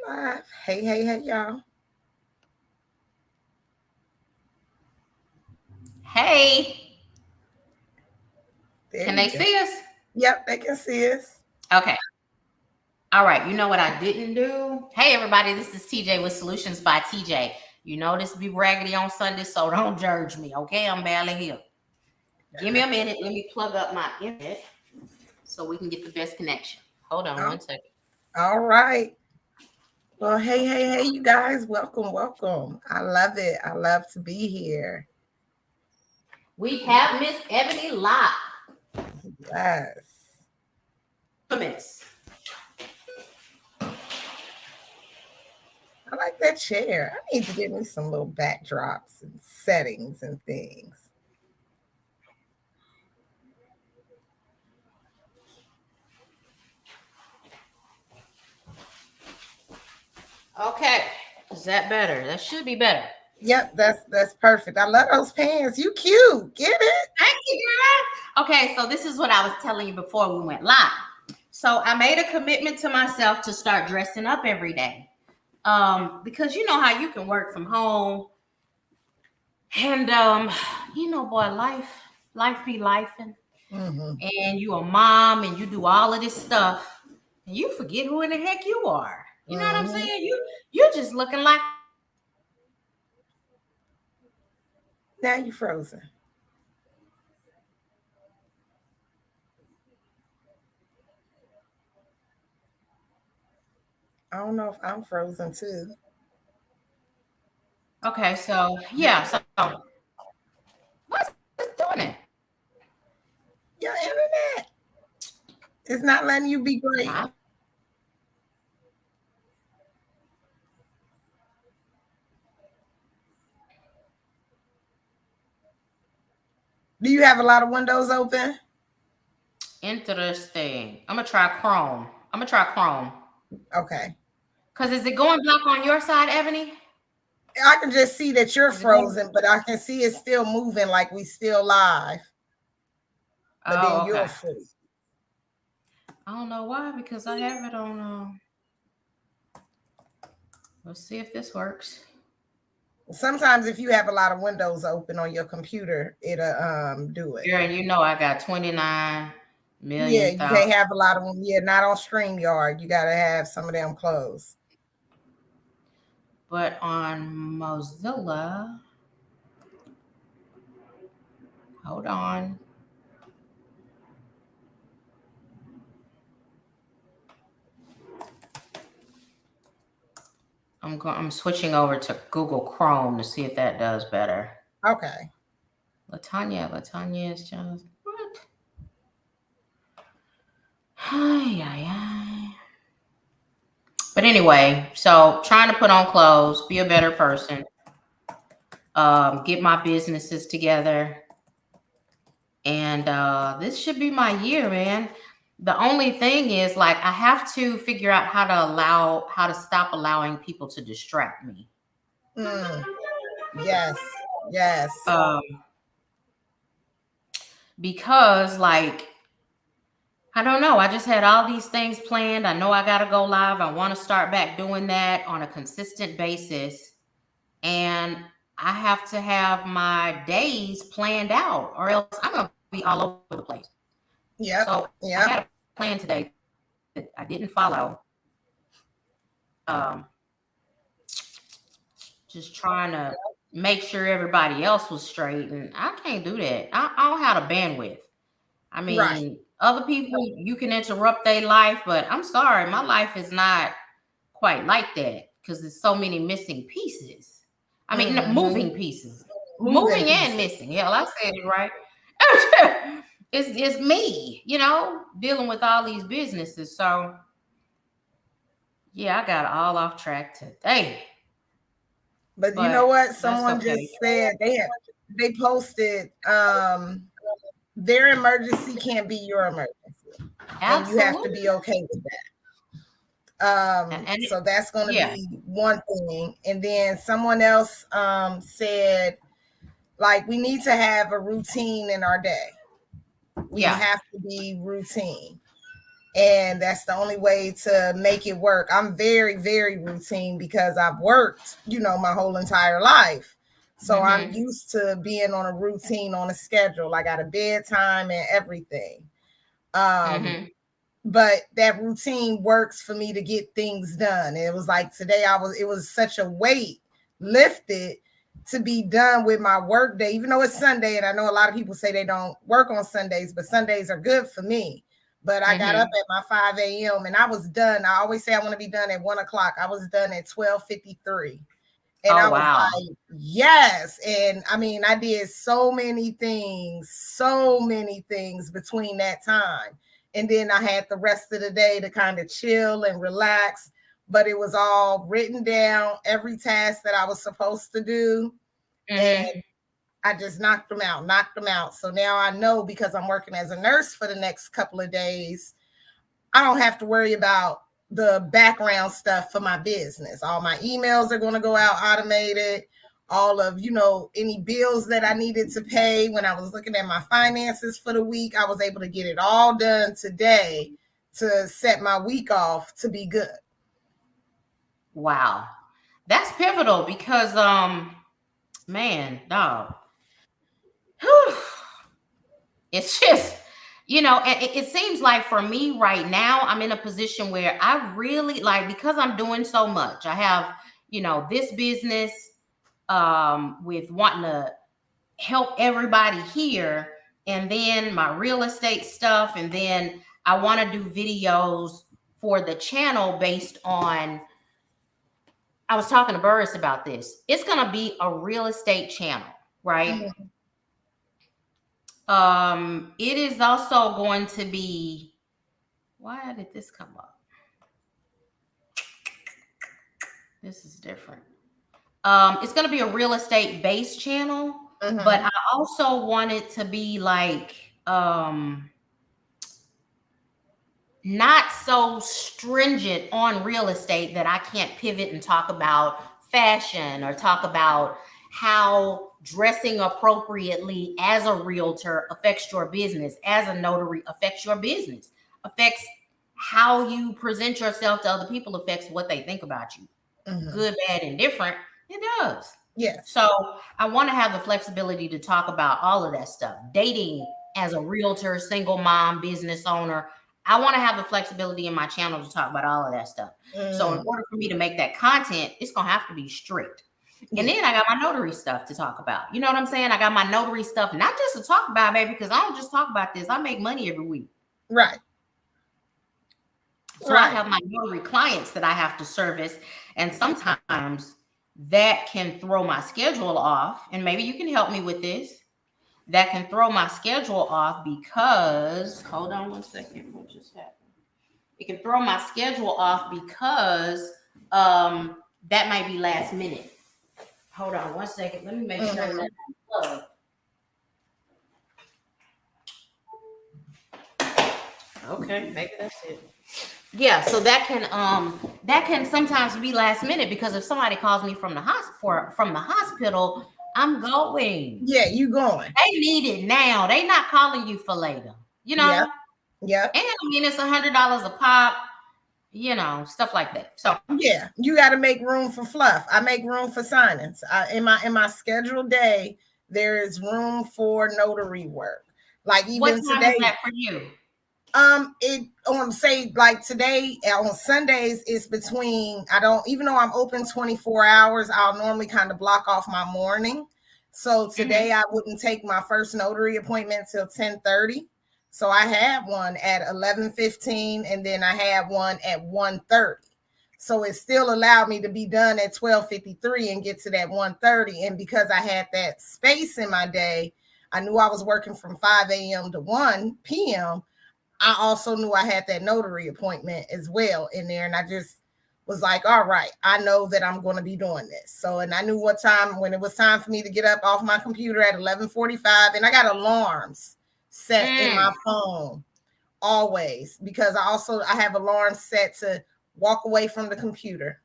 live. Hey, y'all. Hey, There can you they go. see us? Yep, they can see us. Okay. All right. You know what I didn't do? Hey, everybody. This is TJ with Solutions by TJ. You know this be raggedy on Sunday, so don't judge me. Okay, I'm barely here. Give me a minute. Let me plug up my internet so we can get the best connection. Hold on Oh, 1 second. all right. Well, hey, you guys. Welcome. I love it. I love to be here. We have Miss Ebony Locke. Yes. Miss. I like that chair. I need to get me some little backdrops and settings and things. Okay. Is that better? That should be better. Yep, that's perfect. I love those pants. You cute. Get it? Thank you, girl. Okay, so this is what I was telling you before we went live. So I made a commitment to myself to start dressing up every day. Because you know how you can work from home, and boy, life be lifing, Mm-hmm. and you a mom, and you do all of this stuff, and you forget who in the heck you are. You know what I'm Mm-hmm. saying? You're just looking like Now you frozen. I don't know if I'm frozen too. okay. So yeah, so what's this doing it? Your internet is not letting you be great. I Do you have a lot of windows open? Interesting. I'm gonna try Chrome. Okay. Cause is it going black on your side, Ebony? I can just see that you're Is it going? frozen, but I can see it still moving like we still live. But then Oh, you're okay. free. I don't know why because I have it on. Let's see if this works. Sometimes if you have a lot of windows open on your computer, it'll do it. Girl, and you know I got 29 Yeah, million you can't thousand. have a lot of them. Yeah, not on StreamYard. You gotta have some of them closed. But on Mozilla, hold on. I'm switching over to Google Chrome to see if that does better. Okay. Latanya is just what? Ay, ay, ay. But anyway, so trying to put on clothes, be a better person, get my businesses together, and this should be my year, man. The only thing is, like, I have to figure out how to stop allowing people to distract me. Mm, yes. Yes. Um, because, like, I don't know. I just had all these things planned. I know I got to go live. I want to start back doing that on a consistent basis. And I have to have my days planned out, or else I'm going to be all over the place. Yep. So I had Yep. a plan today that I didn't follow. Um, just trying to make sure everybody else was straight. And I can't do that. I don't have the bandwidth. I Right. mean, other people, you can interrupt their life, but I'm sorry, my life is not quite like that because there's so many missing pieces. I mean, Mm-hmm. moving pieces, Moving moving and pieces. missing. Hell, I said it right. It's me, dealing with all these businesses. So yeah, I got all off track today, But you know but what? that's Someone okay. just said they posted their emergency can't be your emergency. And you have to Absolutely. be okay with that. And So that's going to yeah, be one thing. And then someone else said, like, we need to have a routine in our day. We yeah. have to be routine. And that's the only way to make it work. I'm very, very routine because I've worked, my whole entire life. So I'm used to being on a routine, on a schedule. I got a bedtime and everything. But that routine works for me to get things done. And it was like today it was such a weight lifted to be done with my work day, even though it's Sunday. And I know a lot of people say they don't work on Sundays, but Sundays are good for me. But I got up at my 5 a.m. and I was done. I always say I want to be done at 1 o'clock. I was done at 12:53. And I was like, yes. And I mean, I did so many things between that time. And then I had the rest of the day to kind of chill and relax. But it was all written down, every task that I was supposed to do. And I just knocked them out. So now I know, because I'm working as a nurse for the next couple of days, I don't have to worry about the background stuff for my business. All my emails are going to go out automated. All of, any bills that I needed to pay when I was looking at my finances for the week, I was able to get it all done today to set my week off to be good. Wow. That's pivotal because, man, dog. It's just, it seems like for me right now, I'm in a position where I really because I'm doing so much. I have, this business with wanting to help everybody here, and then my real estate stuff, and then I want to do videos for the channel based on, I was talking to Burris about this. It's going to be a real estate channel, right? It is also going to be, why did this come up? This is different. It's going to be a real estate based channel, but I also want it to be not so stringent on real estate that I can't pivot and talk about fashion or talk about how dressing appropriately as a realtor affects your business, as a notary affects your business, affects how you present yourself to other people, affects what they think about you. Good, bad, and different. It does. Yes. So I want to have the flexibility to talk about all of that stuff. Dating as a realtor, single mom, business owner. I want to have the flexibility in my channel to talk about all of that stuff. So in order for me to make that content, it's going to have to be strict. And then I got my notary stuff to talk about. You know what I'm saying? I got my notary stuff, not just to talk about, baby, because I don't just talk about this. I make money every week. Right. So I have my notary clients that I have to service. And sometimes that can throw my schedule off. And maybe you can help me with this. That can throw my schedule off because, hold on one second, what just happened? It can throw my schedule off because that might be last minute. Hold on one second. Let me make sure that I'm plugged. Okay, maybe that's it. Yeah, so that can sometimes be last minute, because if somebody calls me from the hospital, I'm going. Yeah, you going. They need it now. They not calling you for later. Yeah. And I mean, it's $100 a pop. Stuff like that. So yeah, you got to make room for fluff. I make room for signings. In my scheduled day, there is room for notary work. Like even what time today, is that for you? It on say like today on Sundays it's between, even though I'm open 24 hours, I'll normally kind of block off my morning. So today I wouldn't take my first notary appointment till 10:30. So I had one at 11:15 and then I had one at 1:30. So it still allowed me to be done at 12:53 and get to that 1:30. And because I had that space in my day, I knew I was working from 5 a.m. to 1 p.m. I also knew I had that notary appointment as well in there. And I just was like, all right, I know that I'm going to be doing this. So, and I knew what time, when it was time for me to get up off my computer at 11:45, and I got alarms set in my phone always, because I have alarms set to walk away from the computer.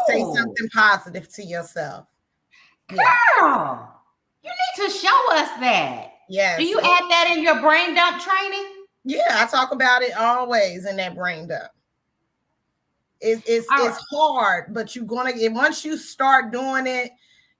Say something positive to yourself. Girl, you need to show us that. Yes. Do you add that in your brain dump training? Yeah, I talk about it always in that brain dump. All It's right. hard, but you're gonna get, once you start doing it,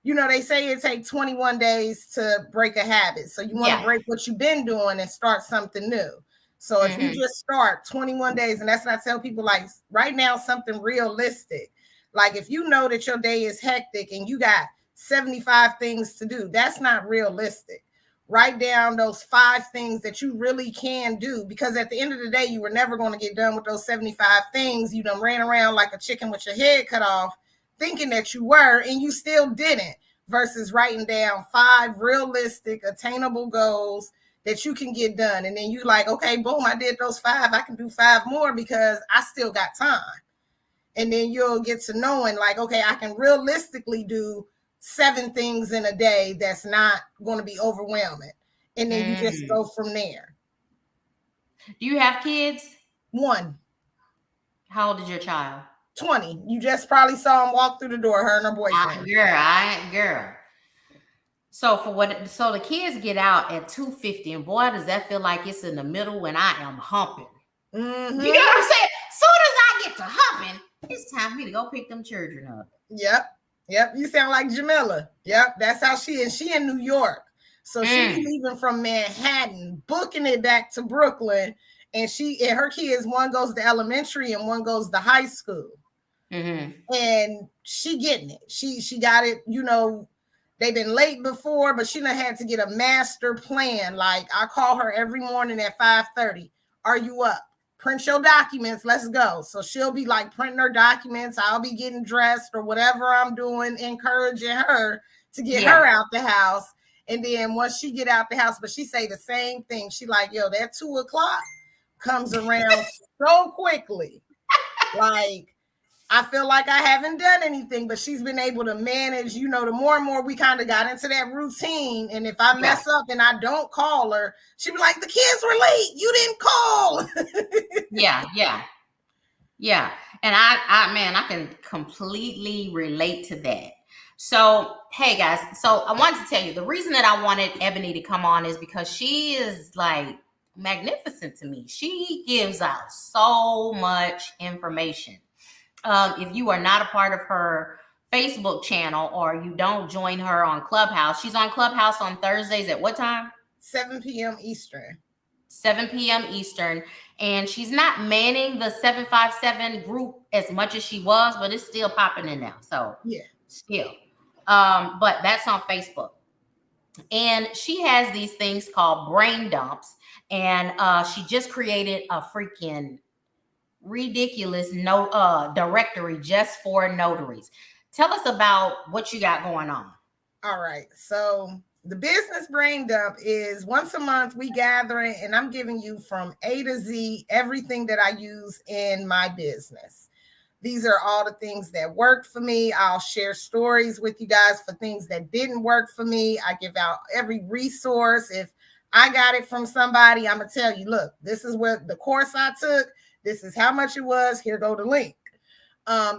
you know, they say it takes 21 days to break a habit. So you want to Yeah. break what you've been doing and start something new. So if you Mm-hmm. just start 21 days, and that's what I tell people, like right now, something realistic. Like if you know that your day is hectic and you got 75 things to do, that's not realistic. Write down those 5 things that you really can do, because at the end of the day, you were never going to get done with those 75 things. You done ran around like a chicken with your head cut off, thinking that you were, and you still didn't. Versus writing down 5 realistic, attainable goals that you can get done. And then you like, okay, boom, I did those 5. I can do 5 more because I still got time. And then you'll get to knowing like, okay, I can realistically do 7 things in a day that's not going to be overwhelming. And then you just Mm. go from there. Do you have kids? 1, How old is your child? 20. You just probably saw him walk through the door, her and her boyfriend. Girl. So for what? So the kids get out at 2:50, and boy, does that feel like it's in the middle when I am humping. Mm-hmm. You know what I'm saying? Soon as I get to humping, it's time for me to go pick them children up. Yep. You sound like Jamila. Yep. That's how she is. She in New York. So she's leaving from Manhattan, booking it back to Brooklyn. And her kids, one goes to elementary and one goes to high school. Mm-hmm. And she getting it. She got it, you know, they've been late before, but she done had to get a master plan. Like I call her every morning at 5:30. Are you up? Print your documents. Let's go. So she'll be like printing her documents. I'll be getting dressed or whatever I'm doing, encouraging her to get her out the house. And then once she get out the house, but she say the same thing. She like, yo, that 2:00 comes around so quickly. Like, I feel like I haven't done anything, but she's been able to manage, you know, the more and more we kind of got into that routine. And if I mess up and I don't call her, she'll be like, the kids were late. You didn't call. Yeah. And I can completely relate to that. So, hey guys, so I wanted to tell you the reason that I wanted Ebony to come on is because she is like magnificent to me. She gives out so much information. If you are not a part of her Facebook channel or you don't join her on Clubhouse, she's on Clubhouse on Thursdays at what time? 7 p.m. Eastern. 7 p.m. Eastern. And she's not manning the 757 group as much as she was, but it's still popping in now. So yeah, still. But that's on Facebook. And she has these things called brain dumps. And she just created a freaking ridiculous directory just for notaries. Tell us about what you got going on. All right. So the business brain dump is once a month we gathering, and I'm giving you from A to Z everything that I use in my business. These are all the things that worked for me. I'll share stories with you guys for things that didn't work for me. I give out every resource. If I got it from somebody, I'm going to tell you, look, this is what the course I took. This is how much it was. Here go the link.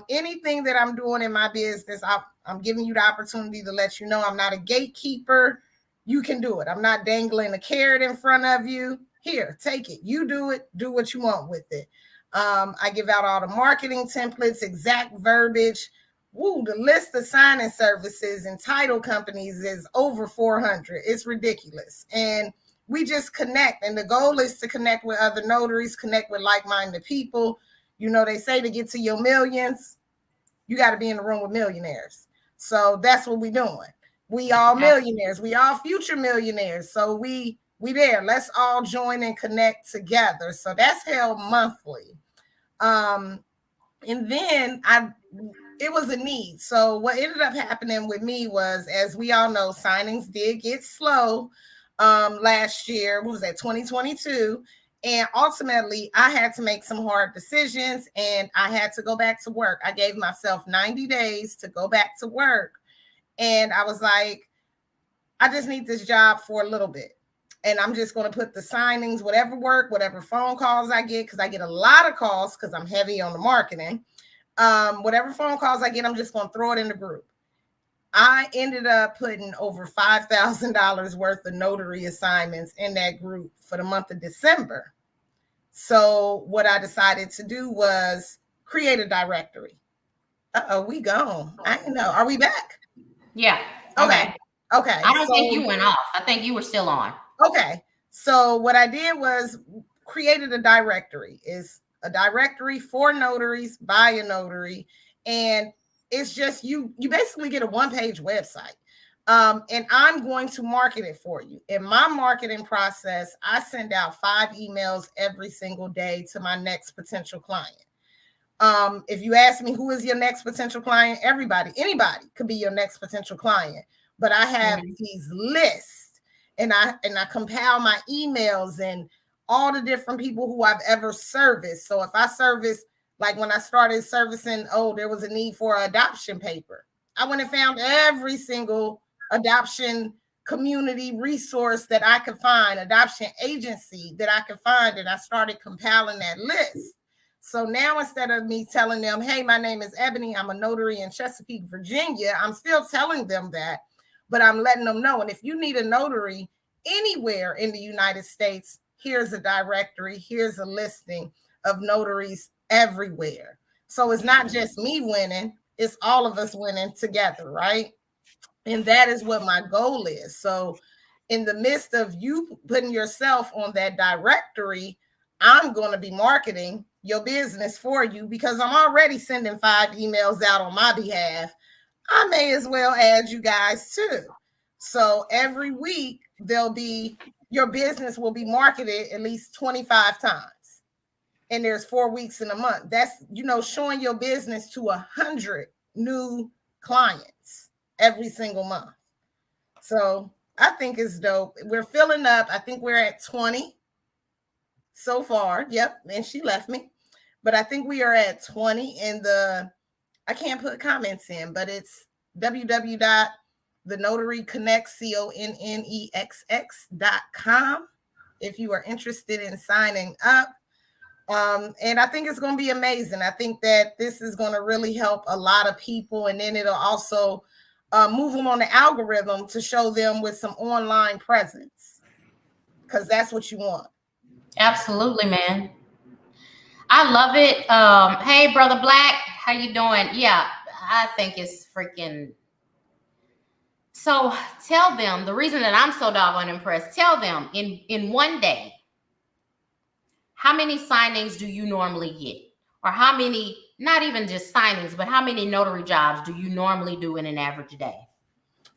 Anything that I'm doing in my business, I'm giving you the opportunity to let you know I'm not a gatekeeper. You can do it. I'm not dangling a carrot in front of you. Here, take it. You do it. Do what you want with it. I give out all the marketing templates, exact verbiage. Woo, the list of signing services and title companies is over 400. It's ridiculous. And we just connect. And the goal is to connect with other notaries, connect with like-minded people. You know, they say to get to your millions, you got to be in the room with millionaires. So that's what we're doing. We all millionaires. We all future millionaires. So we there. Let's all join and connect together. So that's held monthly. And then it was a need. So what ended up happening with me was, as we all know, signings did get slow last year. What was that, 2022? And ultimately, I had to make some hard decisions and I had to go back to work. I gave myself 90 days to go back to work. And I was like, I just need this job for a little bit. And I'm just going to put the signings, whatever work, whatever phone calls I get, because I get a lot of calls because I'm heavy on the marketing. Whatever phone calls I get, I'm just going to throw it in the group. I ended up putting over $5,000 worth of notary assignments in that group for the month of December. So what I decided to do was create a directory. We gone. I didn't know. Are we back? Yeah, I'm Okay. back. Okay. I don't think you went off. I think you were still on. Okay. So what I did was created a directory. Is a directory for notaries by a notary, and it's just you basically get a one-page website. And I'm going to market it for you. In my marketing process, I send out 5 emails every single day to my next potential client. If you ask me who is your next potential client, anybody could be your next potential client. But I have these lists, and I compile my emails and all the different people who I've ever serviced. So if I service, like when I started servicing, there was a need for an adoption paper. I went and found every single adoption community resource that I could find, adoption agency that I could find, and I started compiling that list. So now instead of me telling them, hey, my name is Ebony, I'm a notary in Chesapeake, Virginia, I'm still telling them that, but I'm letting them know. And if you need a notary anywhere in the United States, here's a directory, here's a listing of notaries everywhere. So it's not just me winning, it's all of us winning together, right? And that is what my goal is. So in the midst of you putting yourself on that directory, I'm going to be marketing your business for you because I'm already sending 5 emails out on my behalf. I may as well add you guys too. So every week your business will be marketed at least 25 times. And there's 4 weeks in a month. That's, showing your business to 100 new clients every single month. So I think it's dope. We're filling up. I think we're at 20 so far. Yep. And she left me. But I think we are at 20 in I can't put comments in, but it's www.thenotaryconnects.com if you are interested in signing up. And I think it's going to be amazing. I think that this is going to really help a lot of people. And then it'll also move them on the algorithm to show them with some online presence, because that's what you want. Absolutely, man. I love it. Hey, Brother Black, how you doing? Yeah, I think it's freaking. So tell them the reason that I'm so doggone impressed. Tell them in one day, how many signings do you normally get? Or how many, not even just signings, but how many notary jobs do you normally do in an average day?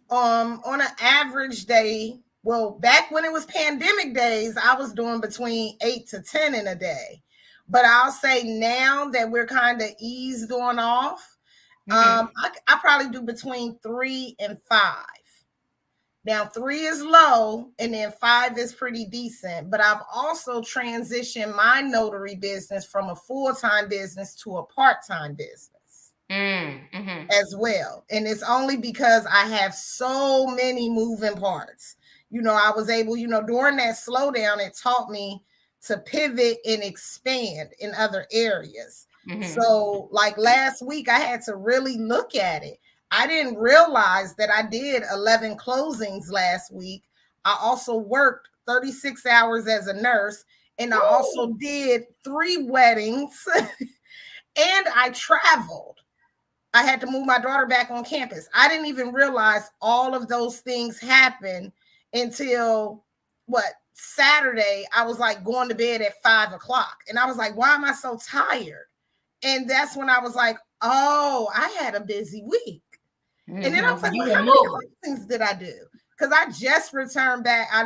On an average day, well, back when it was pandemic days, I was doing between 8 to 10 in a day. But I'll say now that we're kind of eased on off, I probably do between 3 and 5. Now, 3 is low, and then 5 is pretty decent. But I've also transitioned my notary business from a full-time business to a part-time business as well. And it's only because I have so many moving parts. I was able, during that slowdown, it taught me to pivot and expand in other areas. So like last week, I had to really look at it. I didn't realize that I did 11 closings last week. I also worked 36 hours as a nurse, and I also did 3 weddings and I traveled. I had to move my daughter back on campus. I didn't even realize all of those things happened until Saturday. I was like going to bed at 5 o'clock, and I was like, why am I so tired? And that's when I was like, oh, I had a busy week. And then I was like, well, how many closings did I do? Because I just returned back. I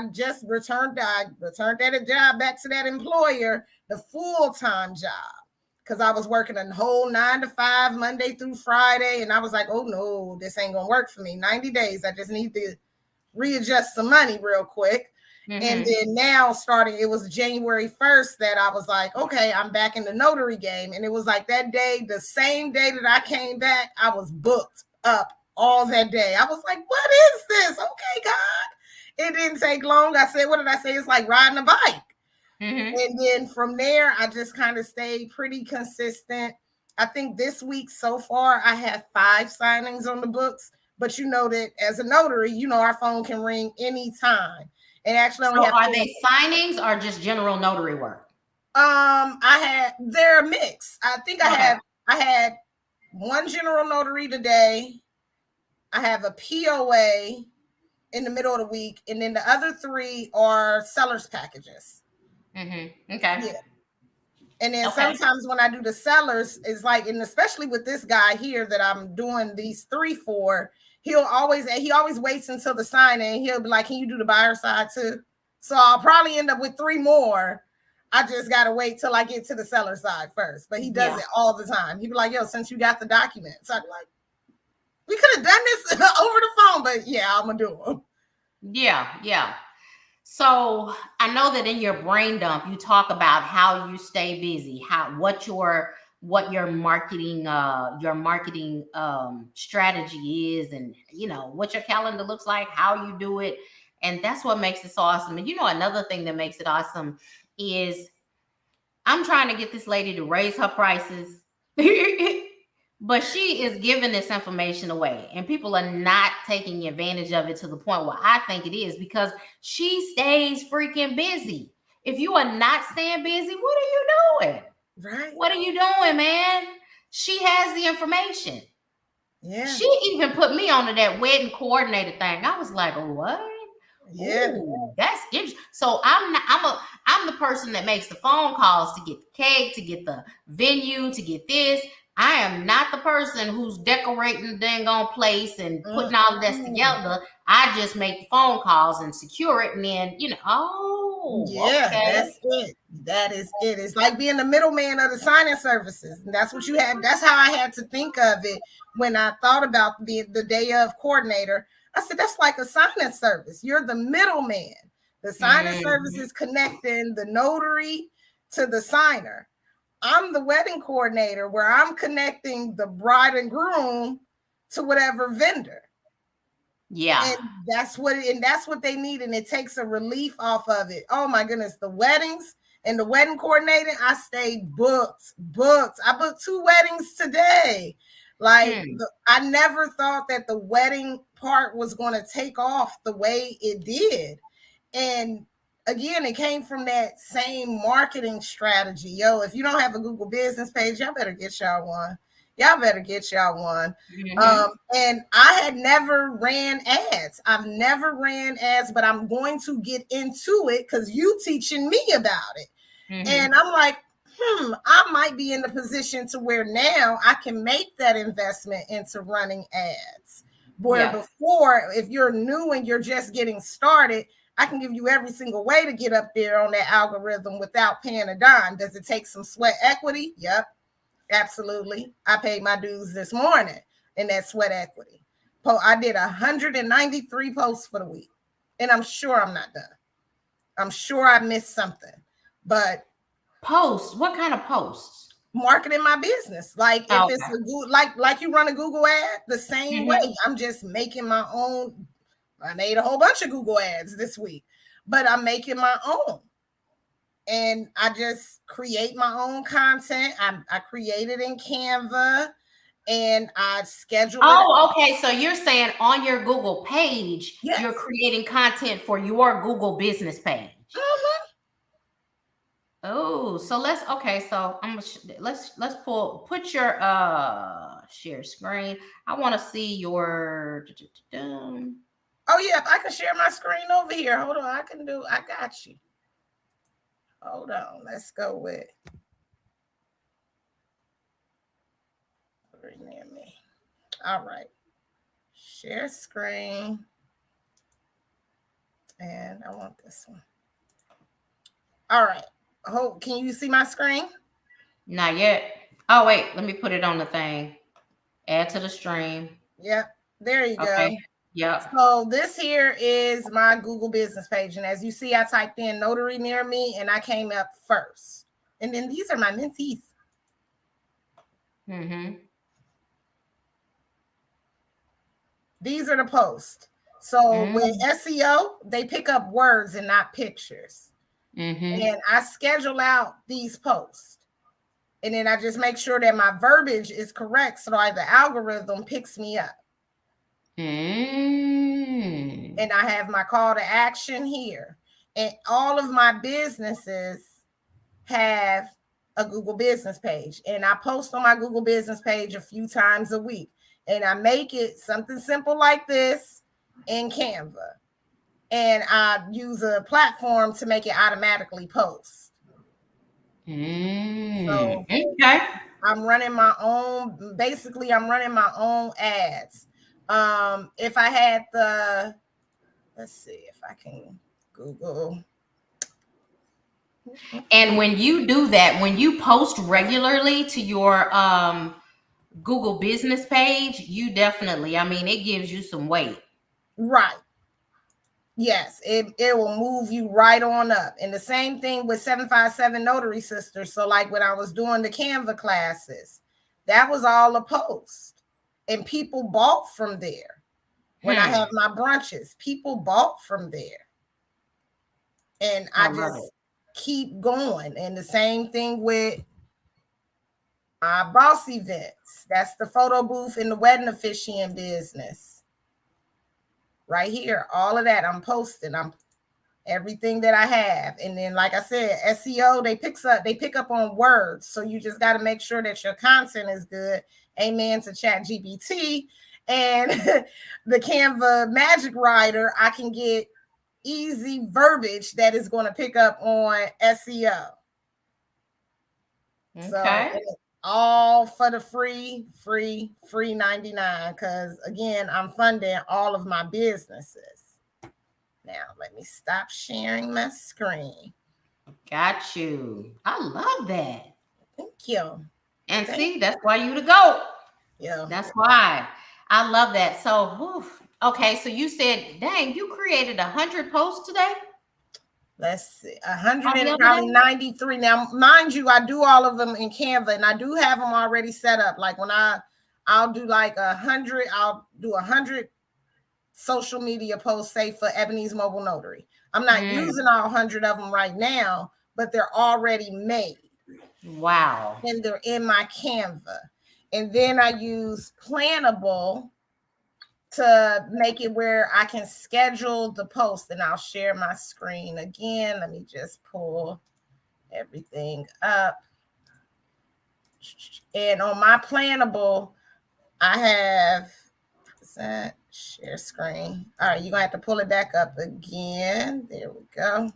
returned that job back to that employer, the full-time job. Because I was working a whole 9 to 5, Monday through Friday. And I was like, oh, no, this ain't going to work for me. 90 days. I just need to readjust some money real quick. And then now it was January 1st that I was like, okay, I'm back in the notary game. And it was like that day, the same day that I came back, I was booked up all that day. I was like, what is this? Okay, God. It didn't take long. I said, what did I say? It's like riding a bike. And then from there, I just kind of stayed pretty consistent. I think this week so far, I have 5 signings on the books. But that as a notary, our phone can ring anytime. And actually, so are they signings or just general notary work? They're a mix. I think I had one general notary today. I have a POA in the middle of the week, and then the other 3 are sellers packages. Mm-hmm. Okay. Yeah. And then sometimes when I do the sellers, it's like, and especially with this guy here that I'm doing these 3 for, he always waits until the signing, and he'll be like, "Can you do the buyer side too?" So I'll probably end up with 3 more. I just gotta wait till I get to the seller side first. But he does it all the time. He'd be like, "Yo, since you got the documents," I'd be like, "We could have done this over the phone, but yeah, I'm gonna do them." Yeah. So I know that in your brain dump, you talk about how you stay busy, what your marketing strategy is, and what your calendar looks like, how you do it, and that's what makes it so awesome. And another thing that makes it awesome is I'm trying to get this lady to raise her prices. But she is giving this information away, and people are not taking advantage of it to the point where I think it is, because she stays freaking busy. If you are not staying busy, what are you doing? Right. What are you doing, man? She has the information. Yeah. She even put me onto that wedding coordinator thing. I was like, what? Yeah. Ooh, that's interesting. So I'm the person that makes the phone calls to get the cake, to get the venue, to get this. I am not the person who's decorating the dang on place and putting all of this together. I just make the phone calls and secure it, and then yeah, okay. That's it. That is it. It's like being the middleman of the signing services. And that's what you had. That's how I had to think of it when I thought about the day of coordinator. I said, that's like a signing service. You're the middleman. The signing service is connecting the notary to the signer. I'm the wedding coordinator, where I'm connecting the bride and groom to whatever vendor. Yeah. And that's what they need. And it takes a relief off of it. Oh my goodness. The weddings and the wedding coordinating, I stayed booked. I booked 2 weddings today. Like I never thought that the wedding part was going to take off the way it did. And again, it came from that same marketing strategy. Yo, if you don't have a Google business page, y'all better get y'all one. And I had never ran ads. I've never ran ads, but I'm going to get into it because you teaching me about it. And I'm like, I might be in the position to where now I can make that investment into running ads. Where before, if you're new and you're just getting started, I can give you every single way to get up there on that algorithm without paying a dime. Does it take some sweat equity? Yep. Absolutely. I paid my dues this morning in that sweat equity. I did 193 posts for the week, and I'm sure I'm not done. I'm sure I missed something, but posts. What kind of posts? Marketing my business. Like if it's a good, like you run a Google ad the same way. I'm just making my own. I made a whole bunch of Google ads this week, but I'm making my own. And I just create my own content. I create it in Canva, and I schedule it. Oh, okay. So you're saying on your Google page, you're creating content for your Google business page. Oh, so let's So let's put your share screen. I want to see your. Oh yeah, I can share my screen over here. Hold on, I got you. Hold on, let's go with near me. All right, share screen, and I want this one. All right, can you see my screen? Not yet. Oh wait, let me put it on the thing. Add to the stream. Yep, there you go. Yep. So this here is my Google business page, and as you see, I typed in notary near me, and I came up first. And then these are my mentees. These are the posts. So with SEO, they pick up words and not pictures. And I schedule out these posts. And then I just make sure that my verbiage is correct so that the algorithm picks me up. And I have my call to action here. And all of my businesses have a Google business page, and I post on my Google business page a few times a week, and I make it something simple like this in Canva, and I use a platform to make it automatically post. So Okay. I'm running my own, basically I'm running my own ads. If I had let's see if I can Google. And when you do that, when you post regularly to your Google business page, you definitely, I mean, it gives you some weight. Right. Yes, it will move you right on up. And the same thing with 757 Notary Sisters. So like when I was doing the Canva classes, that was all a post. And people bought from there. When I have my brunches, people bought from there. And I just keep going. And the same thing with my boss events. That's the photo booth in the wedding officiant business. Right here, all of that I'm posting. I'm everything that I have. And then, like I said, SEO, they pick up on words. So you just got to make sure that your content is good. Amen to ChatGPT. And the Canva Magic Writer, I can get easy verbiage that is going to pick up on SEO. Okay. So all for the free 99. Because again, I'm funding all of my businesses. Now, let me stop sharing my screen. Got you. I love that. Thank you. And see, that's why you the GOAT. Yeah. That's why. I love that. So, okay, so you said, dang, you created 100 posts today? Let's see, 193. Now, mind you, I do all of them in Canva, and I do have them already set up. Like when I'll do like 100, I'll do 100 social media posts, say for Ebony's Mobile Notary. I'm not using all 100 of them right now, but they're already made. Wow. And they're in my Canva. And then I use Plannable to make it where I can schedule the post, and I'll share my screen again. Let me just pull everything up. And on my Plannable, I have share screen. All right, you're gonna have to pull it back up again. There we go.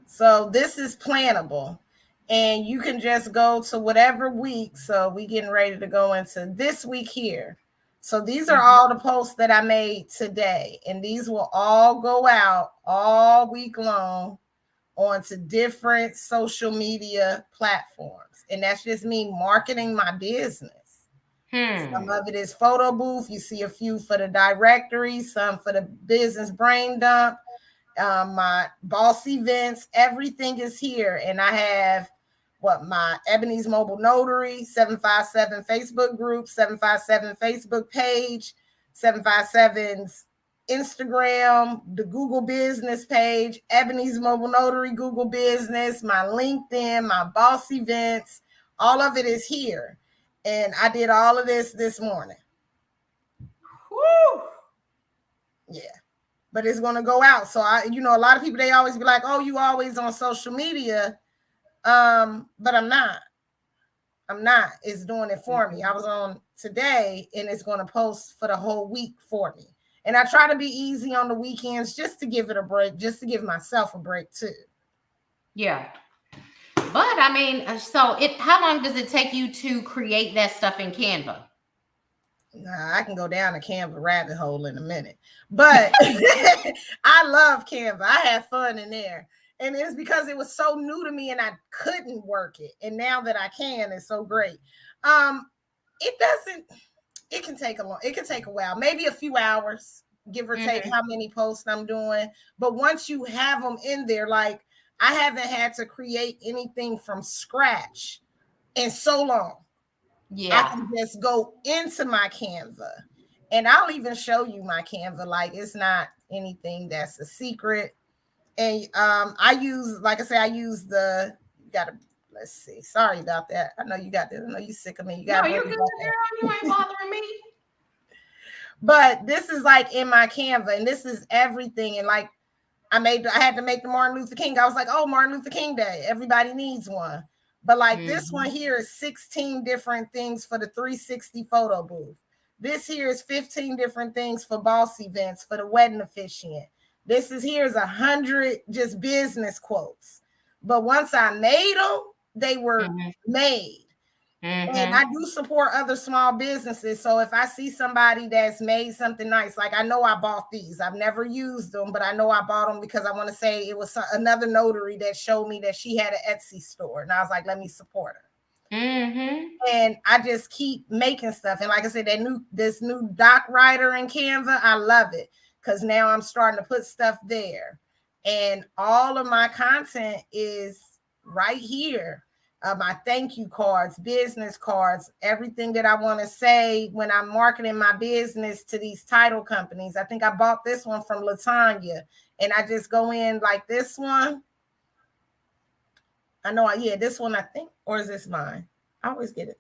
So this is Plannable. And you can just go to whatever week. So we getting ready to go into this week here. So these are all the posts that I made today. And these will all go out all week long onto different social media platforms. And that's just me marketing my business. Some of it is photo booth. You see a few for the directory, some for the business brain dump, my boss events, everything is here. And I have my Ebony's Mobile Notary, 757 Facebook group, 757 Facebook page, 757's Instagram, the Google business page, Ebony's Mobile Notary Google business, my LinkedIn, my boss events, all of it is here. And I did all of this morning. Woo! Yeah. But it's going to go out. So a lot of people, they always be like, oh, you always on social media. But I'm not. It's doing it for me. I was on today, and it's going to post for the whole week for me. And I try to be easy on the weekends just to give it a break, just to give myself a break too. Yeah. But I mean, so how long does it take you to create that stuff in Canva? I can go down a Canva rabbit hole in a minute. But I love Canva. I have fun in there. And it's because it was so new to me and I couldn't work it. And now that I can, it's so great. It can take a while, maybe a few hours, give or take how many posts I'm doing. But once you have them in there, like I haven't had to create anything from scratch in so long. Yeah. I can just go into my Canva, and I'll even show you my Canva. Like it's not anything that's a secret. And I use let's see. Sorry about that. I know you got this. I know you're sick of me. No, you're good, girl. You ain't bothering me. But this is like in my Canva, and this is everything. And like I had to make the Martin Luther King. I was like, oh, Martin Luther King Day. Everybody needs one. But like this one here is 16 different things for the 360 photo booth. This here is 15 different things for boss events, for the wedding officiant. This is here's 100 just business quotes. But once I made them, they were made. And I do support other small businesses. So if I see somebody that's made something nice, like I know I bought these. I've never used them, but I know I bought them because I want to say it was another notary that showed me that she had an Etsy store. And I was like, let me support her. And I just keep making stuff. And like I said, this new doc writer in Canva, I love it because now I'm starting to put stuff there. And all of my content is right here. My thank you cards, business cards, everything that I want to say when I'm marketing my business to these title companies. I think I bought this one from Latanya, and I just go in like this one. I know, this one I think, or is this mine? I always get it.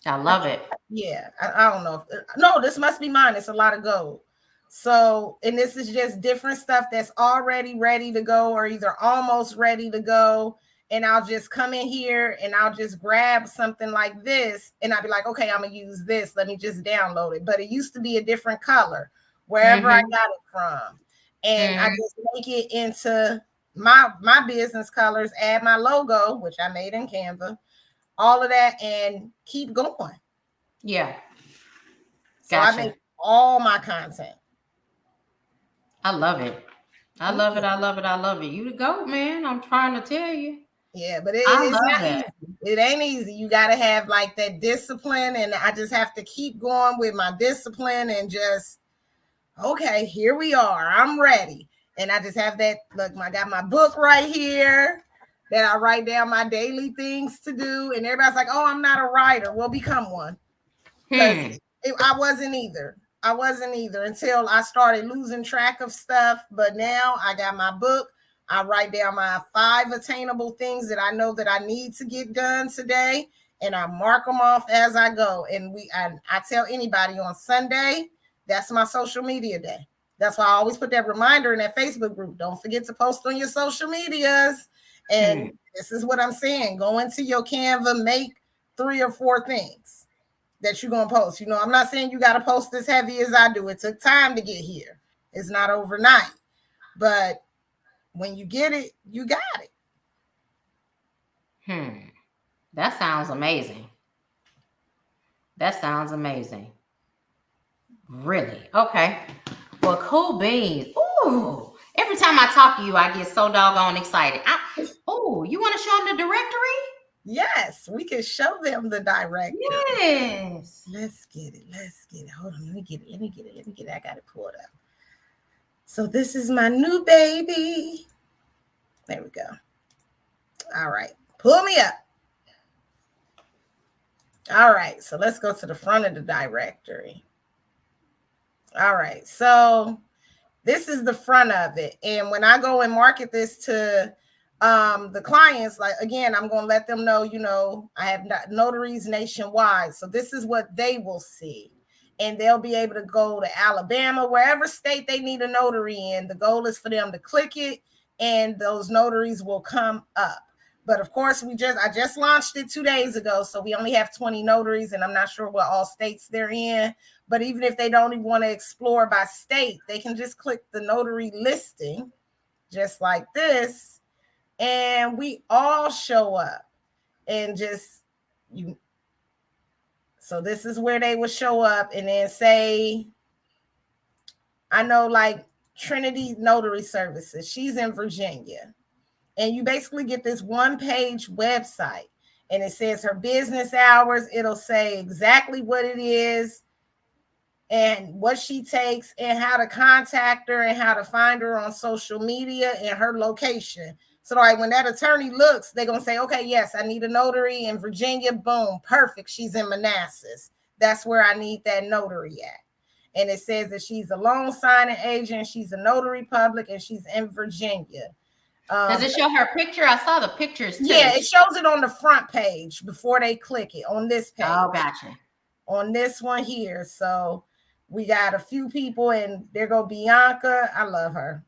I love it. Yeah, I don't know. No, this must be mine. It's a lot of gold. So, and this is just different stuff that's already ready to go or either almost ready to go. And I'll just come in here and I'll just grab something like this and I'll be like, okay, I'm going to use this. Let me just download it. But it used to be a different color wherever I got it from. And I just make it into my business colors, add my logo, which I made in Canva, all of that, and keep going. Yeah. So I make all my content. I love it. I love it. I love it. I love it. You the GOAT, man. I'm trying to tell you. Yeah, but it's not easy. It ain't easy. You got to have like that discipline, and I just have to keep going with my discipline and just, okay, here we are. I'm ready. And I just have that, look, I got my book right here that I write down my daily things to do. And everybody's like, oh, I'm not a writer. Well, become one. Because I wasn't either. I wasn't either until I started losing track of stuff. But now I got my book. I write down my 5 attainable things that I know that I need to get done today. And I mark them off as I go. And I tell anybody on Sunday, that's my social media day. That's why I always put that reminder in that Facebook group. Don't forget to post on your social medias. And this is what I'm saying. Go into your Canva, make 3 or 4 things that you're going to post. You know, I'm not saying you got to post as heavy as I do. It took time to get here. It's not overnight. But when you get it, you got it. That sounds amazing. That sounds amazing. Really? Okay. Well, cool beans. Ooh. Every time I talk to you, I get so doggone excited. You want to show them the directory? Yes, we can show them the directory. Yes. Let's get it. Hold on. Let me get it. I got it pulled up. So this is my new baby. There we go. All right. Pull me up. All right. So let's go to the front of the directory. All right. So this is the front of it. And when I go and market this to the clients, like, again, I'm going to let them know, you know, I have notaries nationwide. So this is what they will see. And they'll be able to go to Alabama, wherever state they need a notary in. The goal is for them to click it and those notaries will come up. But of course, I just launched it 2 days ago. So we only have 20 notaries and I'm not sure what all states they're in. But even if they don't even want to explore by state, they can just click the notary listing just like this. And we all show up and so this is where they would show up and then say, I know like Trinity Notary Services, she's in Virginia. And you basically get this 1-page website and it says her business hours. It'll say exactly what it is and what she takes and how to contact her and how to find her on social media and her location. So like when that attorney looks, they're going to say, okay, yes, I need a notary in Virginia. Boom, perfect. She's in Manassas. That's where I need that notary at. And it says that she's a loan signing agent. She's a notary public and she's in Virginia. Does it show her picture? I saw the pictures too. Yeah, it shows it on the front page before they click it on this page. Oh, gotcha. On this one here. So we got a few people and there go Bianca. I love her.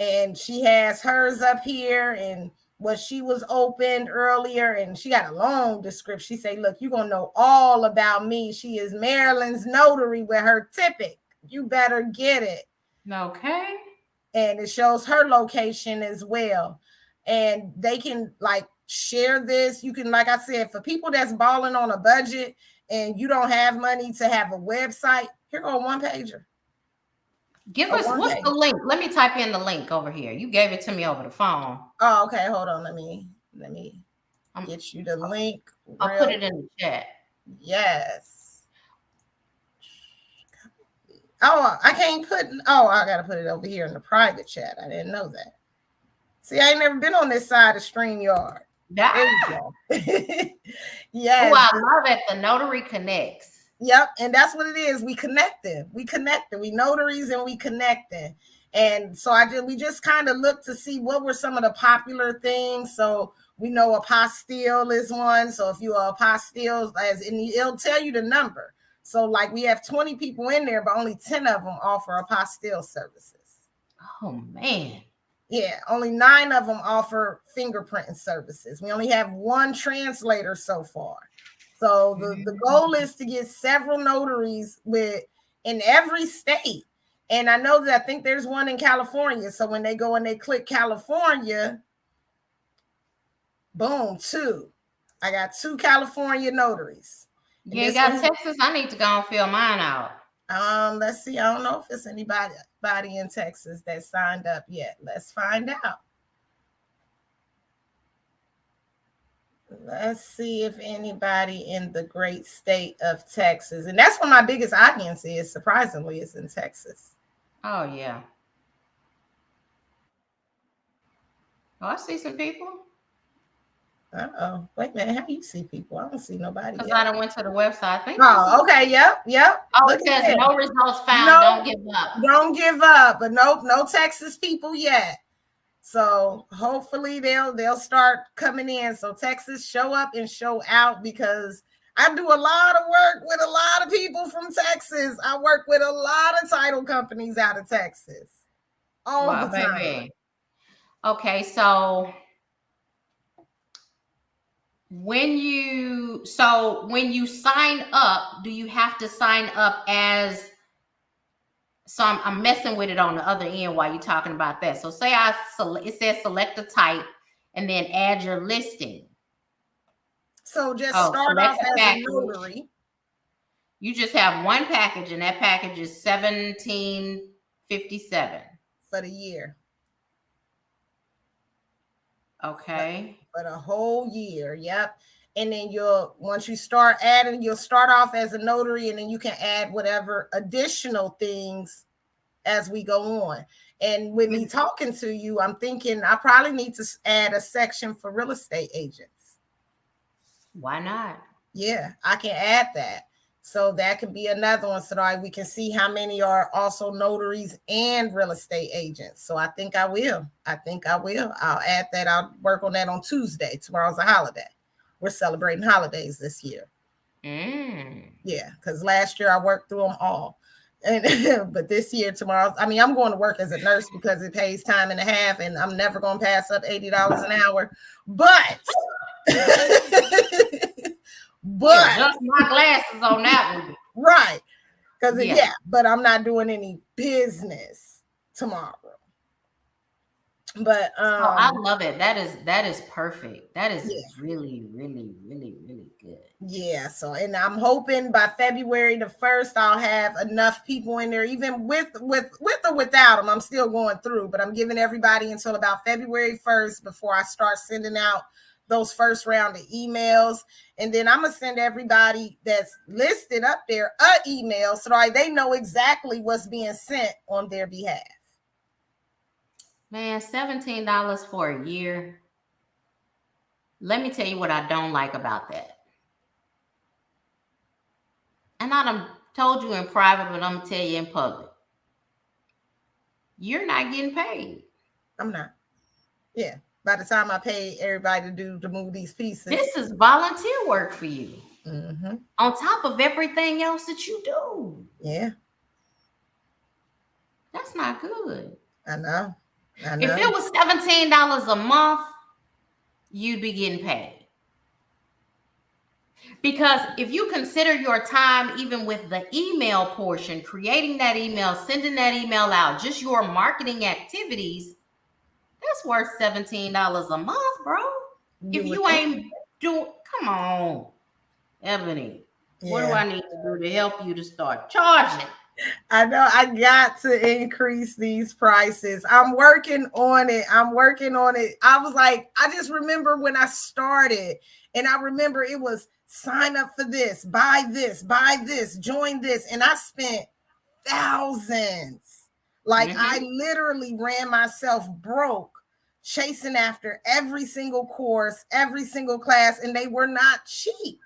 and she has hers up here and what she was opened earlier, and she got a long description. She say, look, you're gonna know all about me. She is Maryland's notary with her tippet. You better get it. Okay. And it shows her location as well. And they can like share this. You can, like I said, for people that's balling on a budget and you don't have money to have a website, here go a one pager. Give us, what's the link? Let me type in the link over here. You gave it to me over the phone. Oh, okay. Hold on. Let me get you the link. I'll put it in the chat. Yes. Oh, I can't put. Oh, I gotta put it over here in the private chat. I didn't know that. See, I ain't never been on this side of StreamYard. There you go. Yes. Oh, I love it. The Notary Connects. Yep, and that's what it is. We connected. We notaries and we connected. And so we just kind of looked to see what were some of the popular things. So we know apostille is one. So if you are apostille, and it'll tell you the number. So like we have 20 people in there, but only 10 of them offer apostille services. Oh man. Yeah, only 9 of them offer fingerprinting services. We only have 1 translator so far. So the goal is to get several notaries in every state. And I know that I think there's one in California. So when they go and they click California, boom, 2. I got 2 California notaries. You ain't got Texas? I need to go and fill mine out. Let's see. I don't know if it's anybody in Texas that signed up yet. Let's find out. Let's see if anybody in the great state of Texas. And that's where my biggest audience is, surprisingly, is in Texas. Oh, yeah. Oh, I see some people. Uh-oh. Wait a minute. How do you see people? I don't see nobody. Because I done went to the website. Oh, okay. Yep. Oh, it says no results found. Don't give up. Don't give up. But no Texas people yet. So hopefully they'll start coming in. So Texas, show up and show out, because I do a lot of work with a lot of people from Texas. I work with a lot of title companies out of Texas all the time. Baby. Okay, so when you sign up, do you have to sign up as? So I'm messing with it on the other end while you're talking about that. So say it says select a type and then add your listing. So just start off as a notary. You just have one package, and that package is $17.57 for the year. Okay. For the whole year. Yep. And then once you start adding, you'll start off as a notary, and then you can add whatever additional things as we go on. And with me talking to you, I'm thinking I probably need to add a section for real estate agents. Why not? Yeah, I can add that. So that could be another one, so that we can see how many are also notaries and real estate agents. So I think I will. I'll add that. I'll work on that on Tuesday. Tomorrow's a holiday. We're celebrating holidays this year. Yeah, because last year I worked through them all. But this year, I'm going to work as a nurse because it pays time and a half, and I'm never going to pass up $80 an hour. But just my glasses on that one. Right. Because but I'm not doing any business tomorrow. But I love it. That is perfect. That is really, really, really, really good. Yeah. So, and I'm hoping by February the 1st, I'll have enough people in there, even with or without them. I'm still going through, but I'm giving everybody until about February 1st before I start sending out those first round of emails. And then I'm going to send everybody that's listed up there an email so that they know exactly what's being sent on their behalf. Man, $17 for a year. Let me tell you what I don't like about that. And I done told you in private, but I'm going to tell you in public. You're not getting paid. I'm not. Yeah. By the time I pay everybody to move these pieces. This is volunteer work for you. Mm-hmm. On top of everything else that you do. Yeah. That's not good. I know. I If know. it was $17 a month, you'd be getting paid. Because if you consider your time, even with the email portion, creating that email, sending that email out, just your marketing activities, that's worth $17 a month, bro. You If would you think. ain't do, come on, Ebony. What do Yeah. I need to do to help you to start charging? I know I got to increase these prices. I'm working on it. I'm working on it. I was like, I just remember when I started, and I remember it was sign up for this, buy this, join this. And I spent thousands. Like I Mm-hmm. literally ran myself broke chasing after every single course, every single class, and they were not cheap.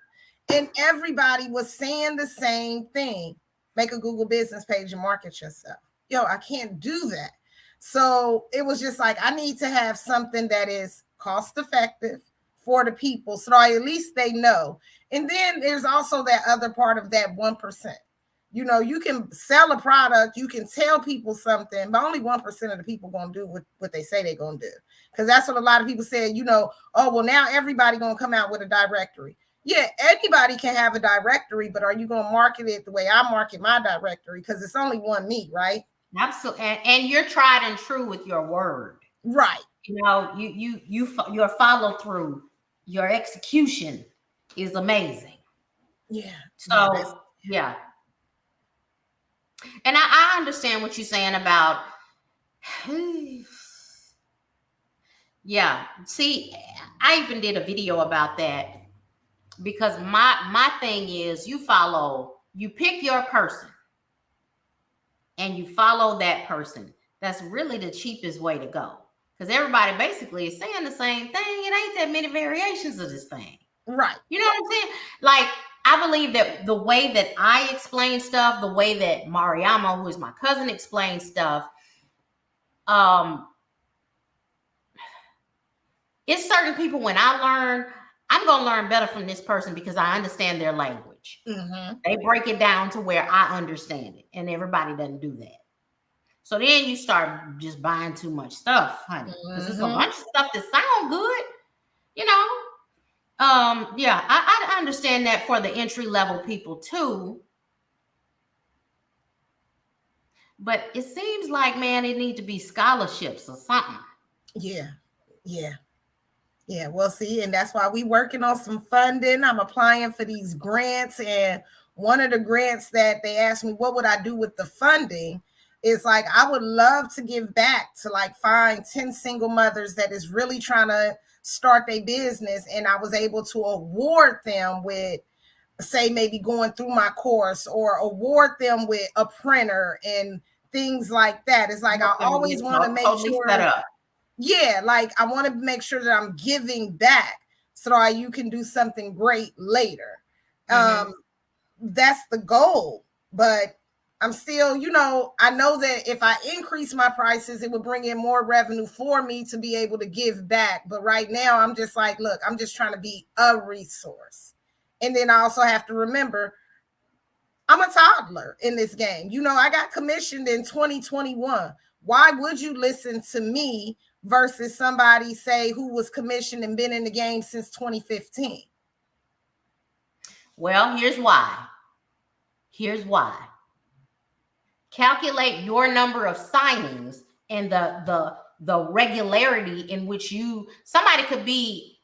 And everybody was saying the same thing. Make a Google business page and market yourself. Yo, I can't do that. So it was just like, I need to have something that is cost effective for the people so at least they know. And then there's also that other part of that 1%. You can sell a product, you can tell people something, but only 1% of the people gonna do what they say they're gonna do. Because that's what a lot of people said, oh, well, now everybody gonna come out with a directory. Yeah, anybody can have a directory, but are you gonna market it the way I market my directory? Because it's only one me, right? Absolutely. And you're tried and true with your word. Right. Your follow through, your execution is amazing. Yeah. So yeah. And I understand what you're saying about yeah. See, I even did a video about that because my thing is you pick your person and you follow that person. That's really the cheapest way to go. Because everybody basically is saying the same thing. It ain't that many variations of this thing. Right. You know what I'm saying? Like, I believe that the way that I explain stuff, the way that Mariama, who is my cousin, explains stuff, it's certain people when I learn, I'm going to learn better from this person because I understand their language. Mm-hmm. They break it down to where I understand it, and everybody doesn't do that. So then you start just buying too much stuff, honey, because there's a bunch of stuff that sound good, you know. Yeah, I understand that for the entry level people too. But it seems like, man, it needs to be scholarships or something. Yeah. Well, see, and that's why we working on some funding. I'm applying for these grants, and one of the grants that they asked me, what would I do with the funding? Is like, I would love to give back to like find 10 single mothers that is really trying to start their business. And I was able to award them with, say, maybe going through my course, or award them with a printer and things like that. It's like, I always want to make totally sure. Set up. Yeah, like I want to make sure that I'm giving back so that you can do something great later. Mm-hmm. That's the goal. But I'm still, I know that if I increase my prices, it would bring in more revenue for me to be able to give back. But right now, I'm just like, look, I'm just trying to be a resource. And then I also have to remember, I'm a toddler in this game. I got commissioned in 2021. Why would you listen to me versus somebody, say, who was commissioned and been in the game since 2015? Well, here's why. Calculate your number of signings and the regularity in which somebody could be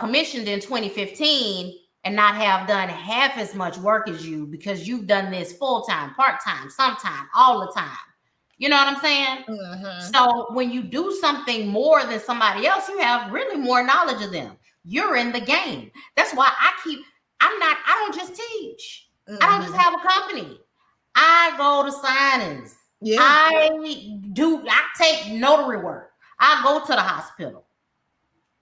commissioned in 2015 and not have done half as much work as you, because you've done this full-time, part-time, sometime, all the time. You know what I'm saying? Mm-hmm. So when you do something more than somebody else, you have really more knowledge of them. You're in the game. That's why I don't just teach. Mm-hmm. I don't just have a company. I go to signings. Yeah. I take notary work. I go to the hospital.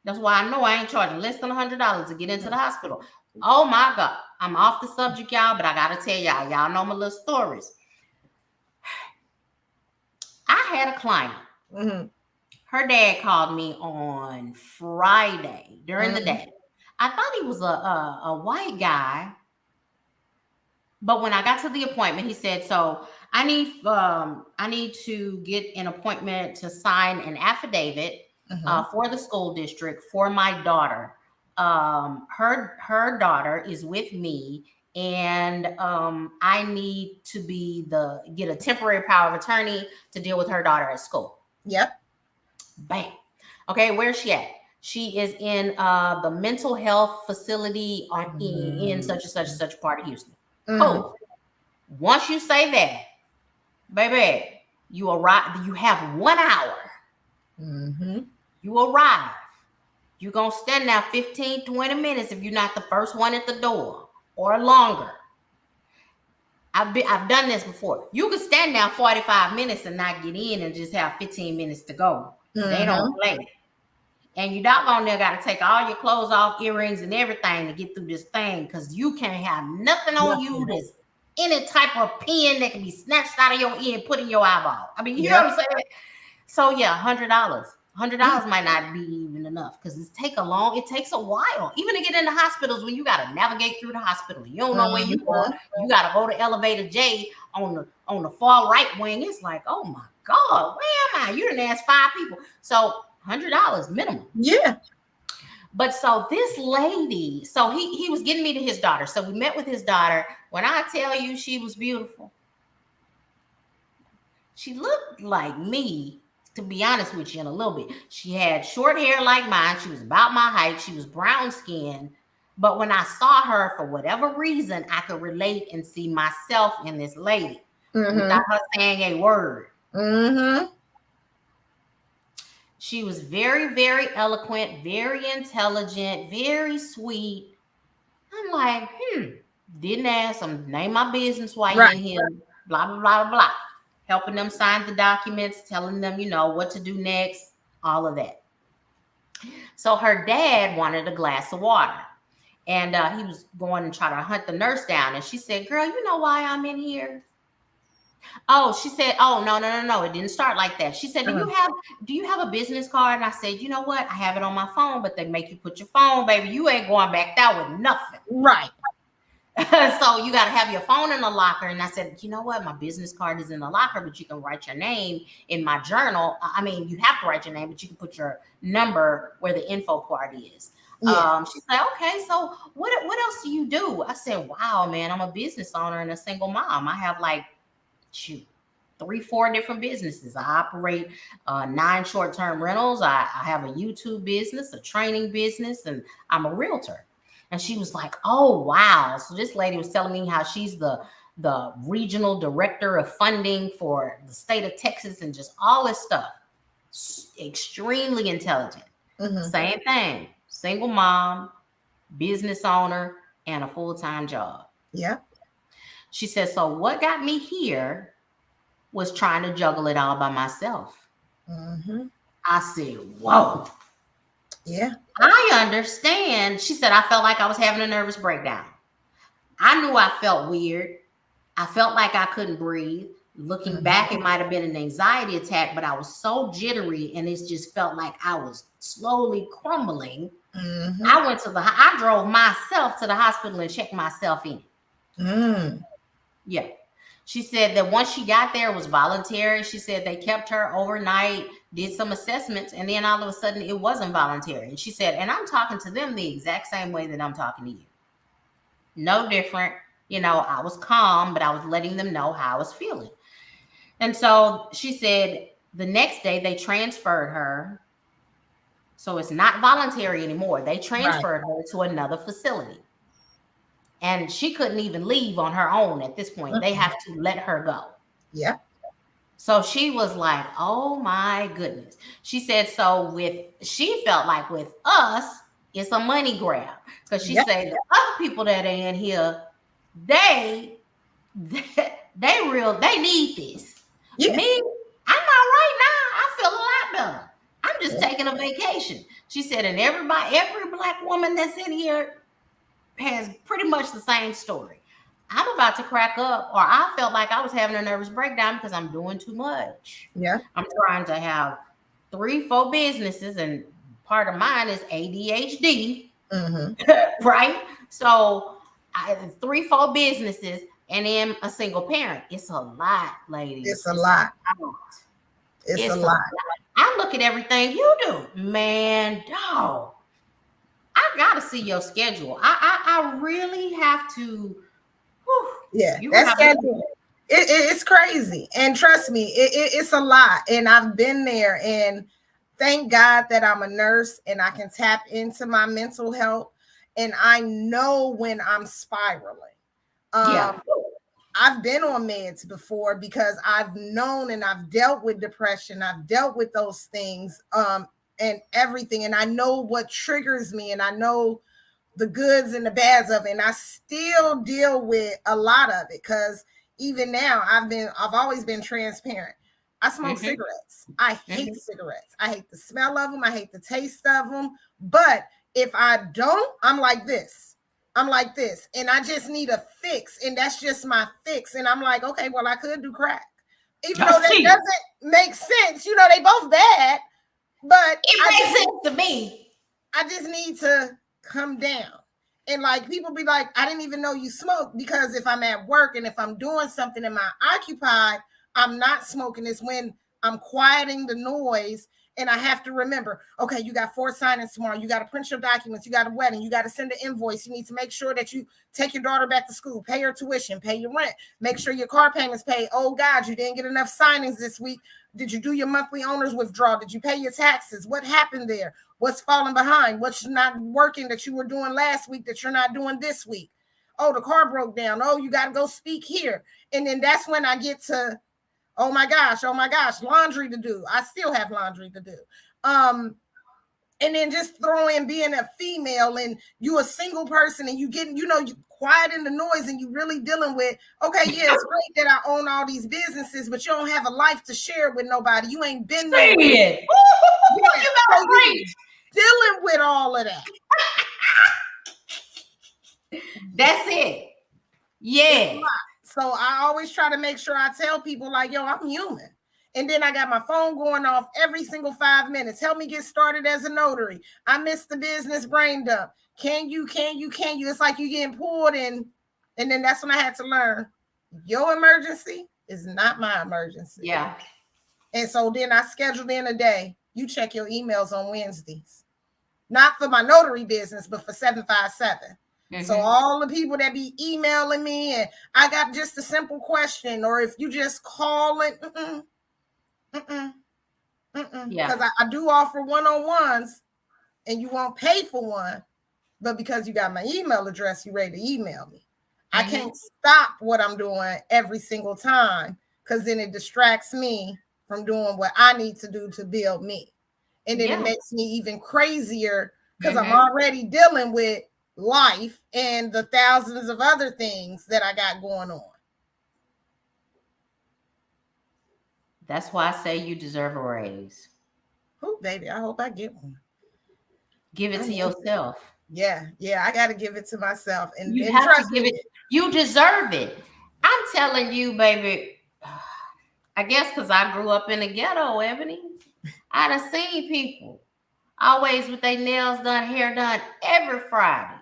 That's why I know I ain't charging less than $100 to get into the hospital. Oh my God. I'm off the subject, y'all, but I gotta tell y'all know my little stories. I had a client. Mm-hmm. Her dad called me on Friday during the day. I thought he was a white guy. But when I got to the appointment, he said, so I need to get an appointment to sign an affidavit for the school district for my daughter. Her daughter is with me, and I need to get a temporary power of attorney to deal with her daughter at school. Yep. Bam. Okay, where's she at? She is in the mental health facility in such and such part of Houston. Cool. Once you say that, baby, you arrive. You have 1 hour. You arrive. You're going to stand there 15, 20 minutes if you're not the first one at the door, or longer. I've done this before. You can stand there 45 minutes and not get in and just have 15 minutes to go. They don't play. And you doggone there got to take all your clothes off, earrings and everything to get through this thing, because you can't have nothing on you that's any type of pen that can be snatched out of your ear and put in your eyeball. I mean, you know what I'm saying? So yeah, $100. $100 might not be even enough, because it takes a while. Even to get in the hospitals, when you got to navigate through the hospital. You don't know where you're going. You got to go to elevator J on the far right wing. It's like, oh my God, where am I? You didn't ask 5 people. So $100 minimum. Yeah. But so this lady, so he was getting me to his daughter. So we met with his daughter. When I tell you she was beautiful, she looked like me, to be honest with you, in a little bit. She had short hair like mine. She was about my height. She was brown skinned. But when I saw her, for whatever reason, I could relate and see myself in this lady without her saying a word. She was very, very eloquent, very intelligent, very sweet. I'm like, didn't ask them, name my business while you're in here, blah, blah, blah, blah. Helping them sign the documents, telling them, what to do next, all of that. So her dad wanted a glass of water. And he was going and trying to hunt the nurse down. And she said, girl, you know why I'm in here? Oh, she said, oh, no. It didn't start like that. She said, do you have a business card? And I said, you know what? I have it on my phone, but they make you put your phone, baby. You ain't going back there with nothing. Right. So you got to have your phone in the locker. And I said, you know what? My business card is in the locker, but you can write your name in my journal. I mean, you have to write your name, but you can put your number where the info part is. Yeah. She said, okay, so what else do you do? I said, wow, man, I'm a business owner and a single mom. I have 3-4 different businesses. I operate 9 short-term rentals. I have a YouTube business, a training business, and I'm a realtor. And she was like, oh, wow. So this lady was telling me how she's the regional director of funding for the state of Texas and just all this stuff. Extremely intelligent. Same thing. Single mom, business owner, and a full-time job. Yeah. She said, so what got me here was trying to juggle it all by myself. I said, whoa. Yeah. I understand. She said, I felt like I was having a nervous breakdown. I knew I felt weird. I felt like I couldn't breathe. Looking back, it might have been an anxiety attack, but I was so jittery and it just felt like I was slowly crumbling. I drove myself to the hospital and checked myself in. Yeah. She said that once she got there, it was voluntary. She said they kept her overnight, did some assessments, and then all of a sudden it wasn't voluntary. And she said, and I'm talking to them the exact same way that I'm talking to you. No different. I was calm, but I was letting them know how I was feeling. And so she said the next day they transferred her. So it's not voluntary anymore. They transferred her to another facility. And she couldn't even leave on her own at this point. They have to let her go. Yeah. So she was like, oh my goodness. She said, she felt like with us, it's a money grab. Because she said the other people that are in here, they need this. Yeah. Me, I'm all right now. I feel a lot better. I'm just taking a vacation. She said, and every Black woman that's in here has pretty much the same story. I'm about to crack up, or I felt like I was having a nervous breakdown because I'm doing too much. Yeah. I'm trying to have 3-4 businesses, and part of mine is ADHD. Right? So I have 3-4 businesses, and then a single parent. It's a lot, ladies. It's a lot. It's a a lot. lot. I look at everything you do, man. Dog, I gotta see your schedule. I really have to. Whew, Yeah, you that have to. schedule. It's crazy, and trust me, it's a lot. And I've been there, and thank God that I'm a nurse and I can tap into my mental health, and I know when I'm spiraling. Yeah. I've been on meds before because I've known and I've dealt with depression. I've dealt with those things and everything. And I know what triggers me, and I know the goods and the bads of it. And I still deal with a lot of it because even now I've always been transparent. I smoke cigarettes. I hate cigarettes. I hate the smell of them. I hate the taste of them. But if I don't, I'm like this. I'm like this, and I just need a fix, and that's just my fix. And I'm like, okay, well, I could do crack, even though that doesn't make sense. You know, they both bad, but it makes sense to me. I just need to come down. And like people be like, I didn't even know you smoke, because if I'm at work and if I'm doing something and I'm occupied, I'm not smoking. It's when I'm quieting the noise. And I have to remember, okay, you got 4 signings tomorrow. You got to print your documents. You got a wedding. You got to send an invoice. You need to make sure that you take your daughter back to school, pay her tuition, pay your rent, make sure your car payment's paid. Oh, God, you didn't get enough signings this week. Did you do your monthly owner's withdrawal? Did you pay your taxes? What happened there? What's falling behind? What's not working that you were doing last week that you're not doing this week? Oh, the car broke down. Oh, you got to go speak here. And then that's when I get to, oh my gosh, laundry to do. I still have laundry to do. And then just throw in being a female and you a single person and you getting, you quiet in the noise and you really dealing with, okay, yeah, it's great that I own all these businesses, but you don't have a life to share with nobody. You ain't been there. Yeah, so dealing with all of that. That's it. Yeah. So I always try to make sure I tell people like, yo, I'm human. And then I got my phone going off every single 5 minutes. Help me get started as a notary. I missed the business brain dump. Can you? It's like you getting pulled in. And then that's when I had to learn your emergency is not my emergency. Yeah. And so then I scheduled in a day. You check your emails on Wednesdays. Not for my notary business, but for 757. So all the people that be emailing me and I got just a simple question, or if you just call it, because I do offer one-on-ones and you won't pay for one, but because you got my email address, you ready to email me. I can't stop what I'm doing every single time because then it distracts me from doing what I need to do to build me. And then it makes me even crazier because I'm already dealing with life and the thousands of other things that I got going on. That's why I say you deserve a raise. Oh, baby, I hope I get one. Give it to yourself. Yeah, I got to give it to myself. And you have to give it. You deserve it. I'm telling you, baby. I guess because I grew up in the ghetto, Ebony. I done seen people always with their nails done, hair done every Friday.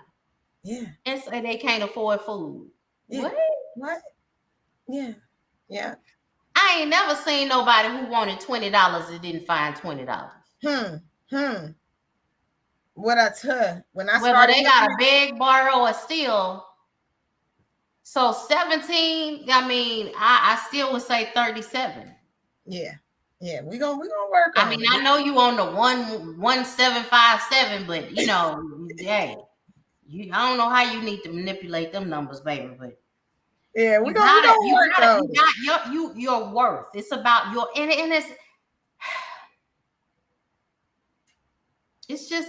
Yeah. And say they can't afford food. Yeah. What? Yeah. I ain't never seen nobody who wanted $20 and didn't find $20. What I tell when I started, whether they got to beg, borrow, or steal. So 17. I mean, I still would say 37. Yeah, we gonna work. I mean, I know you on the 1757, but hey, I don't know how you need to manipulate them numbers, baby, but. Yeah, we gonna work. Your worth. It's about your and it's just,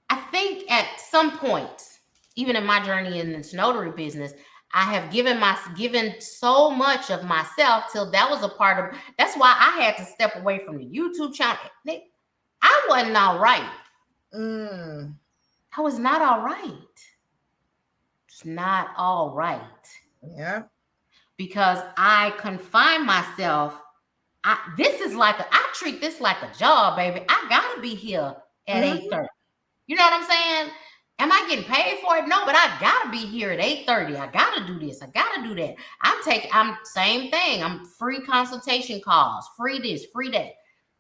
I think at some point, even in my journey in this notary business, I have given so much of myself till that was a part of. That's why I had to step away from the YouTube channel. I wasn't all right. I was not all right. Not all right. Yeah. Because I confine myself. I treat this like a job, baby. I gotta be here at 8:30. You know what I'm saying? Am I getting paid for it? No, but I gotta be here at 8:30. I gotta do this. I gotta do that. I'm same thing. I'm free consultation calls, free this, free that.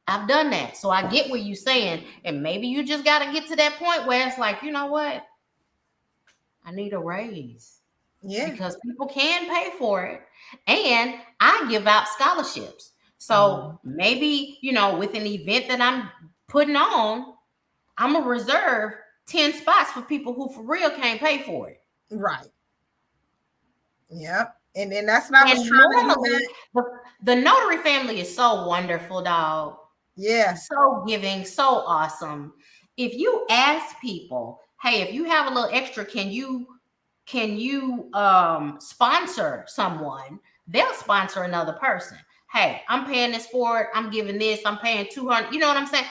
I've done that. So I get what you're saying. And maybe you just gotta get to that point where it's like, you know what? I need a raise. Yeah. Because people can pay for it. And I give out scholarships. So maybe, with an event that I'm putting on, I'm gonna reserve 10 spots for people who for real can't pay for it. Right. Yep. And then that's what I was trying to do. The notary family is so wonderful, dog. Yeah. So giving, so awesome. If you ask people, hey, if you have a little extra, can you sponsor someone? They'll sponsor another person. Hey, I'm paying this for it. I'm giving this. I'm paying $200. You know what I'm saying?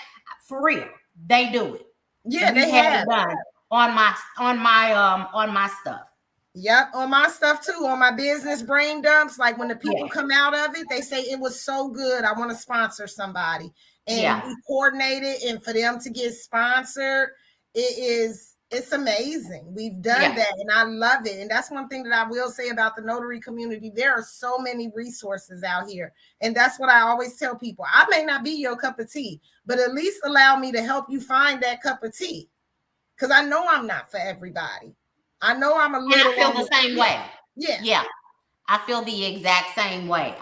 For real, they do it. Yeah, they have it done on my stuff. Yep, on my stuff too, on my business brain dumps. Like when the people come out of it, they say it was so good. I want to sponsor somebody, and we coordinated, and for them to get sponsored, it's amazing. We've done that, and I love it. And that's one thing that I will say about the notary community. There are so many resources out here, and that's what I always tell people. I may not be your cup of tea, but at least allow me to help you find that cup of tea, because I know I'm not for everybody. I know I'm a little. And I feel the same way. Yeah. Yeah. I feel the exact same way.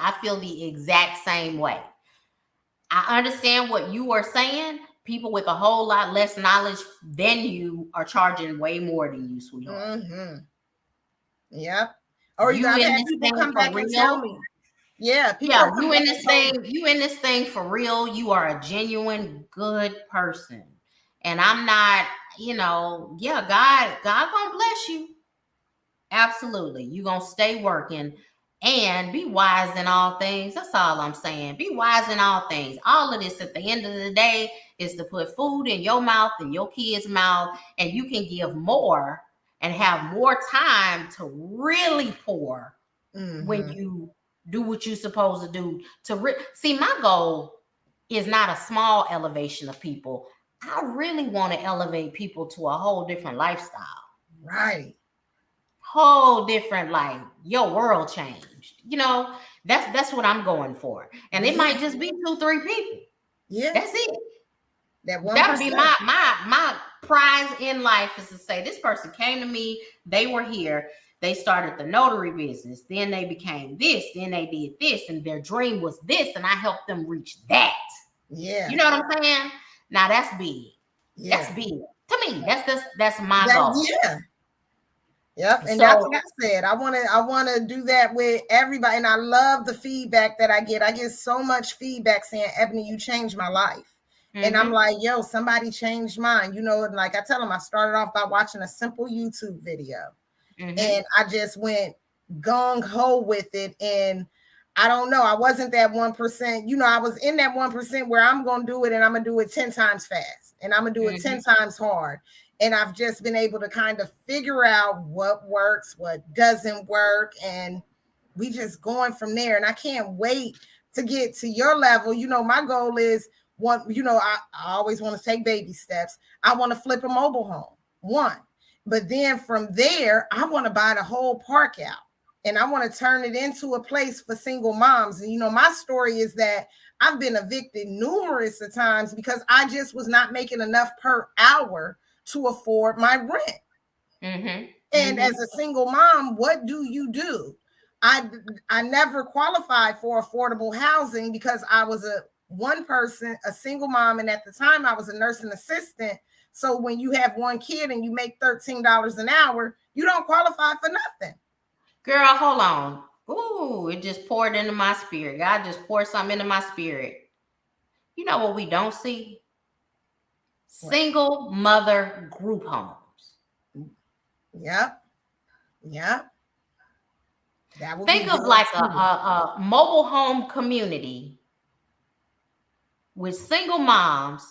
I understand what you are saying. People with a whole lot less knowledge than you are charging way more than you, sweetheart. Mm-hmm. Yep. Or you have had people come back and tell me. Yeah. You in this thing for real. You are a genuine good person. And I'm not, God gonna bless you. Absolutely. You're gonna stay working and be wise in all things. That's all I'm saying. Be wise in all things. All of this at the end of the day is to put food in your mouth and your kids' mouth, and you can give more and have more time to really pour when you do what you're supposed to do. See, my goal is not a small elevation of people. I really want to elevate people to a whole different lifestyle. Right. Whole different life. Your world changed. That's what I'm going for. And it might just be 2-3 people. Yeah. That's it. That would be my prize in life, is to say, this person came to me, they were here, they started the notary business, then they became this, then they did this, and their dream was this, and I helped them reach that. Yeah. You know what I'm saying? Now that's big. Yeah. That's big. To me, that's my goal. Yeah. Yep. And that's what I said. I want to do that with everybody. And I love the feedback that I get. I get so much feedback saying, Ebony, you changed my life. And I'm like, yo, somebody changed mine. Like I tell them, I started off by watching a simple YouTube video. And I just went gung-ho with it. And I don't know. I wasn't that 1%. I was in that 1% where I'm going to do it, and I'm going to do it 10 times fast, and I'm going to do it 10 times hard. And I've just been able to kind of figure out what works, what doesn't work. And we just going from there. And I can't wait to get to your level. My goal is I always want to take baby steps. I want to flip a mobile home, one. But then from there, I want to buy the whole park out. And I want to turn it into a place for single moms. And, my story is that I've been evicted numerous of times because I just was not making enough per hour to afford my rent. And as a single mom, what do? I never qualified for affordable housing because I was a single mom. And at the time I was a nursing assistant. So when you have one kid and you make $13 an hour, you don't qualify for nothing. Girl, hold on. Ooh, it just poured into my spirit. God just poured something into my spirit. You know what we don't see? What? Single mother group homes. Yep. Think of like a mobile home community with single moms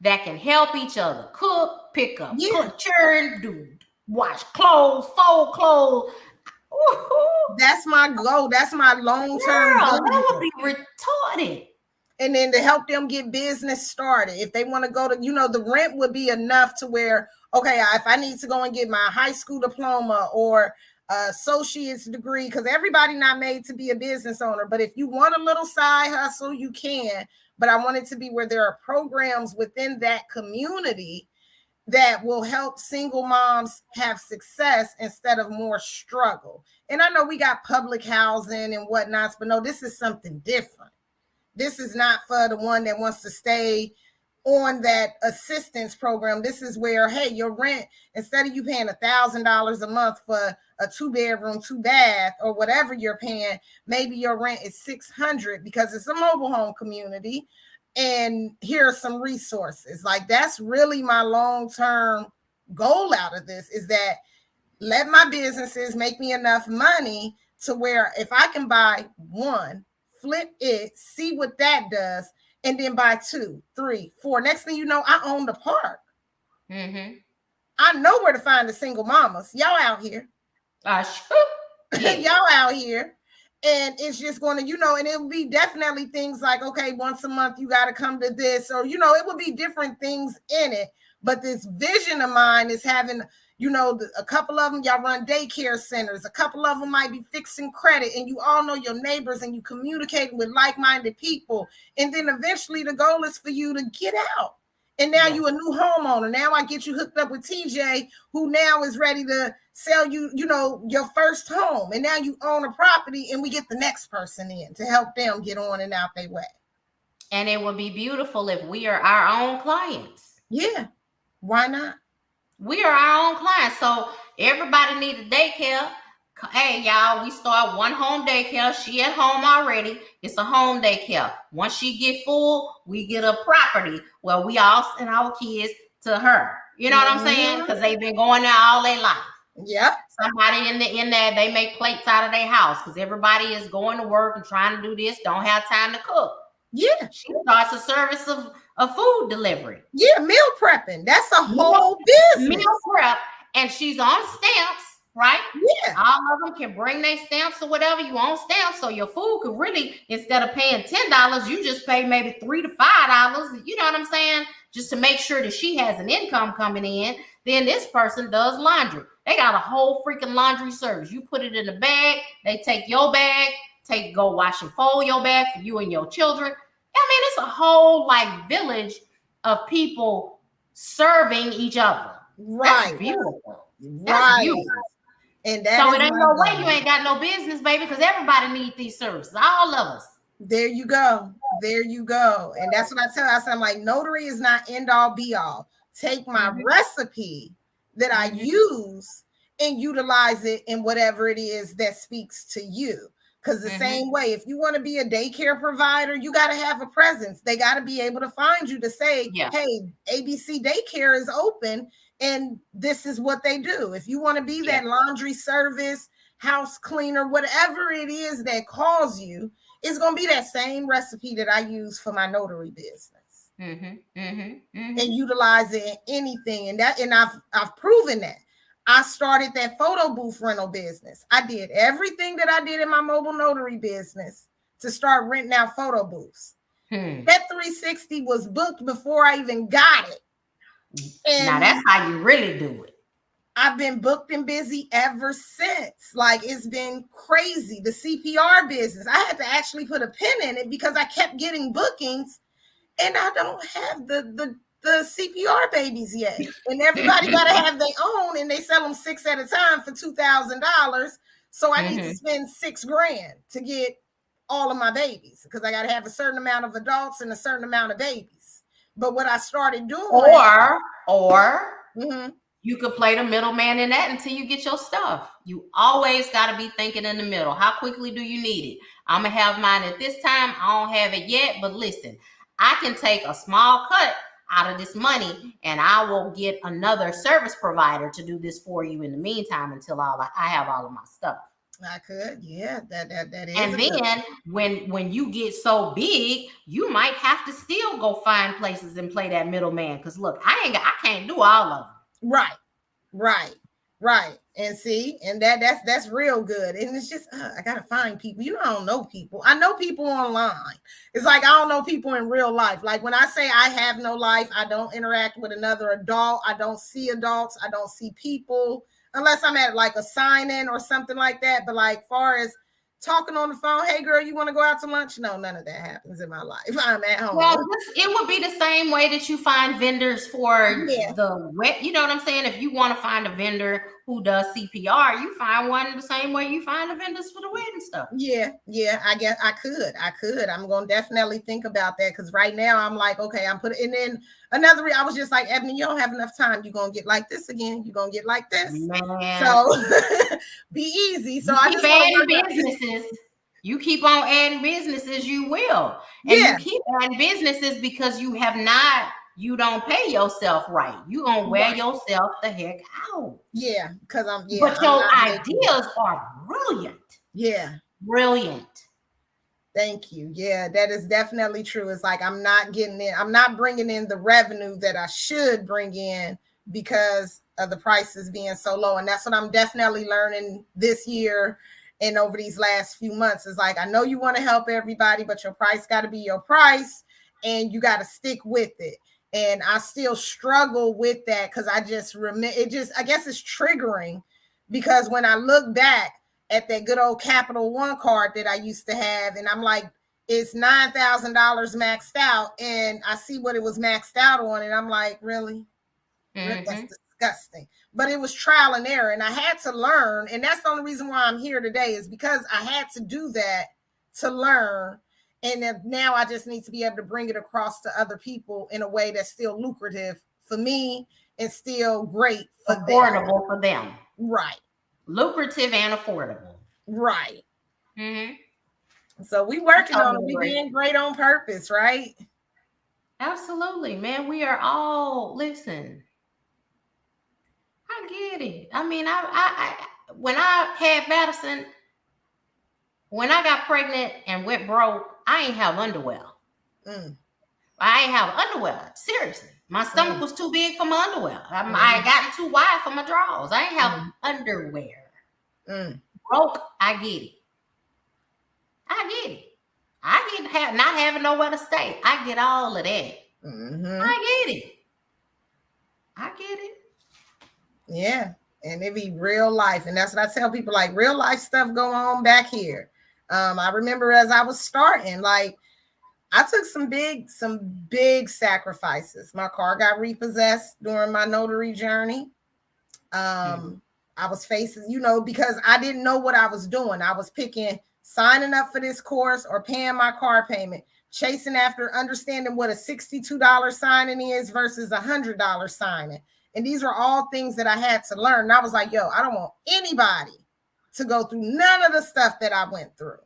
that can help each other cook, pick up, cook, churn, wash clothes, fold clothes. Woo-hoo. That's my goal. That's my long-term goal. That would be retarded. And then to help them get business started. If they want to go to, the rent would be enough to where, okay, if I need to go and get my high school diploma or associate's degree, because everybody not made to be a business owner. But if you want a little side hustle, you can. But I want it to be where there are programs within that community that will help single moms have success instead of more struggle. And I know we got public housing and whatnots, but no, this is something different. This is not for the one that wants to stay on that assistance program. This is where, hey, your rent, instead of you paying $1,000 a month for a 2-bedroom, 2-bath, or whatever you're paying, maybe your rent is $600 because it's a mobile home community. And here are some resources. Like, that's really my long-term goal out of this, is that let my businesses make me enough money to where if I can buy one, flip it, see what that does, and then buy 2, 3, 4. Next thing you know, I own the park. Mm-hmm. I know where to find the single mamas. Y'all out here. Y'all out here. And it's just going to, and it will be definitely things like, okay, once a month you got to come to this, or, it will be different things in it. But this vision of mine is having, a couple of them, y'all run daycare centers. A couple of them might be fixing credit, and you all know your neighbors and you communicating with like-minded people. And then eventually the goal is for you to get out. And now you a new homeowner. Now I get you hooked up with TJ, who now is ready to sell you, your first home. And now you own a property, and we get the next person in to help them get on and out their way. And it would be beautiful if we are our own clients. Yeah. Why not? We are our own clients. So everybody needs a daycare. Hey, y'all, we start one home daycare. She at home already. It's a home daycare. Once she get full, we get a property where we all send our kids to her. You know what I'm saying? Because they've been going there all their life. Yep. Somebody in there, they make plates out of their house because everybody is going to work and trying to do this, don't have time to cook. Yeah. She starts a service of food delivery. Yeah, meal prepping. That's a whole business. Meal prep. And she's on stamps. Right? Yeah. All of them can bring their stamps or whatever. You on stamps. So your food could really, instead of paying $10, you just pay maybe $3 to $5. You know what I'm saying? Just to make sure that she has an income coming in. Then this person does laundry. They got a whole freaking laundry service. You put it in a bag. They take your bag, go wash and fold your bag for you and your children. I mean, it's a whole village of people serving each other. Right. That's beautiful. That's beautiful. And so it ain't no way you ain't got no business, baby, because everybody needs these services. All of us. There you go. There you go. And that's what I tell us. I'm like, notary is not end all be all. Take my recipe that I use and utilize it in whatever it is that speaks to you. Because the same way, if you want to be a daycare provider, you got to have a presence. They got to be able to find you to say, hey, ABC Daycare is open. And this is what they do. If you want to be that laundry service, house cleaner, whatever it is that calls you, it's going to be that same recipe that I use for my notary business. And utilize it in anything. And I've proven that. I started that photo booth rental business. I did everything that I did in my mobile notary business to start renting out photo booths. That 360 was booked before I even got it. And now that's how you really do it. I've been booked and busy ever since. It's been crazy. The CPR business, I had to actually put a pin in it because I kept getting bookings, and I don't have the CPR babies yet. And everybody got to have their own, and they sell them 6 at a time for $2,000. So I need to spend $6,000 to get all of my babies because I got to have a certain amount of adults and a certain amount of babies. But what I started doing, or you could play the middleman in that until you get your stuff. You always got to be thinking in the middle. How quickly do you need it? I'm gonna have mine at this time. I don't have it yet, but listen, I can take a small cut out of this money, and I will get another service provider to do this for you in the meantime until I have all of my stuff. I could, yeah, that is. And then when you get so big, you might have to still go find places and play that middleman. Because look, I can't do all of them. Right. Right. And see, and that's real good. And it's just I gotta find people. You know, I don't know people. I know people online. It's like I don't know people in real life. Like when I say I have no life, I don't interact with another adult. I don't see adults. I don't see people unless I'm at like a sign-in or something like that. But like far as talking on the phone, hey girl, you want to go out to lunch? No, none of that happens in my life. I'm at home. Well, it would be the same way that you find vendors for Yeah. the wet. You know what I'm saying? If you want to find a vendor who does CPR, you find one the same way you find the vendors for the wedding stuff. Yeah, I guess I could. I'm gonna definitely think about that because right now I'm like, okay, I'm putting. And then another, I was just like, Ebony, you don't have enough time. You're gonna get like this again. You're gonna get like this. Man. So be easy. So I just adding businesses. You keep on adding businesses, you will. And you keep adding businesses because you don't pay yourself right. You gonna wear yourself the heck out. Yeah, because But your ideas are brilliant. Yeah. Brilliant. Thank you. Yeah, that is definitely true. It's like I'm not bringing in the revenue that I should bring in because of the prices being so low. And that's what I'm definitely learning this year and over these last few months. Is like, I know you want to help everybody, but your price got to be your price and you got to stick with it. And I still struggle with that because I just remember I guess it's triggering because when I look back at that good old Capital One card that I used to have, and I'm like, it's $9,000 maxed out, and I see what it was maxed out on, and I'm like, really? That's disgusting. But it was trial and error, and I had to learn, and that's the only reason why I'm here today is because I had to do that to learn, and then now I just need to be able to bring it across to other people in a way that's still lucrative for me and still great for affordable for them. Right. Lucrative and affordable. Right. So we working on it. We being great on purpose, right? Absolutely, man. We are all, listen, I get it. I mean, I when I had Madison, when I got pregnant and went broke, I ain't have underwear. I ain't have underwear. Seriously. My stomach was too big for my underwear. I got it too wide for my drawers. I ain't have underwear. Broke, I get it. I get not having nowhere to stay. I get all of that. I get it. Yeah. And it be real life. And that's what I tell people, like real life stuff go on back here. I remember as I was starting, like I took some big sacrifices. My car got repossessed during my notary journey. I was facing, because I didn't know what I was doing. I was picking signing up for this course or paying my car payment, chasing after understanding what a $62 signing is versus $100 signing. And these are all things that I had to learn. And I was like, I don't want anybody to go through none of the stuff that I went through.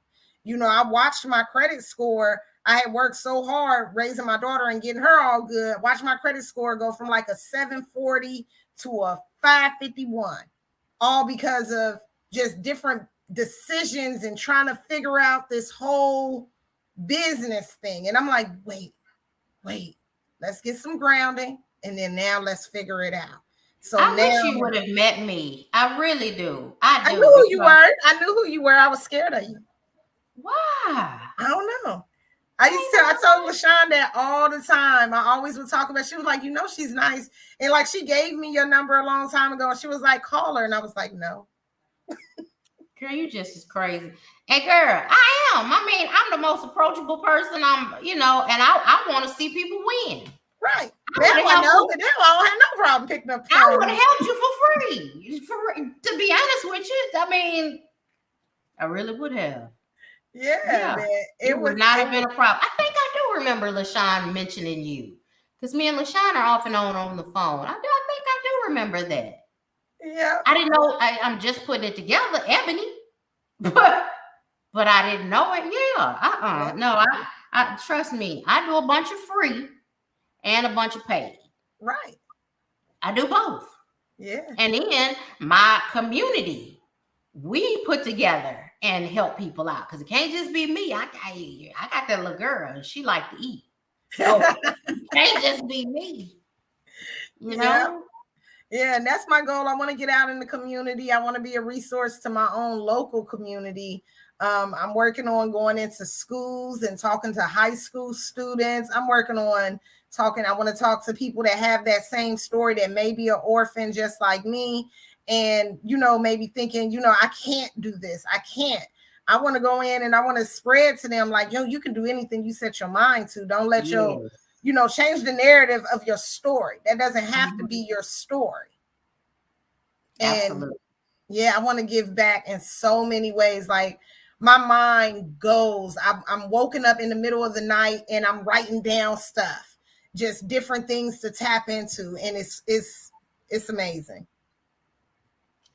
I watched my credit score. I had worked so hard raising my daughter and getting her all good. Watch my credit score go from like a 740 to a 551, all because of just different decisions and trying to figure out this whole business thing. And I'm like, wait, let's get some grounding. And then now let's figure it out. So I wish you would have met me. I really do. I knew who you were. I was scared of you. Why? I don't know. I told LaShawn that all the time. I always would talk about, she was like, she's nice. And like, she gave me your number a long time ago. And she was like, call her. And I was like, no. Girl, you just as crazy. And girl, I am. I mean, I'm the most approachable person. And I want to see people win. Right. I don't have no problem picking up the phone. I would have helped you for free. To be honest with you, I mean, I really would have. Yeah. Man. It would not have been a problem. I think I do remember LaShawn mentioning you. Because me and LaShawn are off and on the phone. I think I do remember that. Yeah. I didn't know. I'm just putting it together, Ebony. But I didn't know it. Yeah. No, I trust me. I do a bunch of free and a bunch of paid. Right. I do both. Yeah. And then my community, we put together and help people out. Because it can't just be me. I got that little girl and she like to eat. So it can't just be me. Yeah, and that's my goal. I want to get out in the community. I want to be a resource to my own local community. I'm working on going into schools and talking to high school students. I'm working on talking. I want to talk to people that have that same story, that may be an orphan just like me. And, maybe thinking, I can't do this. I can't. I want to go in and I want to spread to them like, yo, you can do anything you set your mind to. Don't let your change the narrative of your story. That doesn't have to be your story. Absolutely. And yeah, I want to give back in so many ways. Like my mind goes, I'm woken up in the middle of the night and I'm writing down stuff, just different things to tap into. And it's amazing.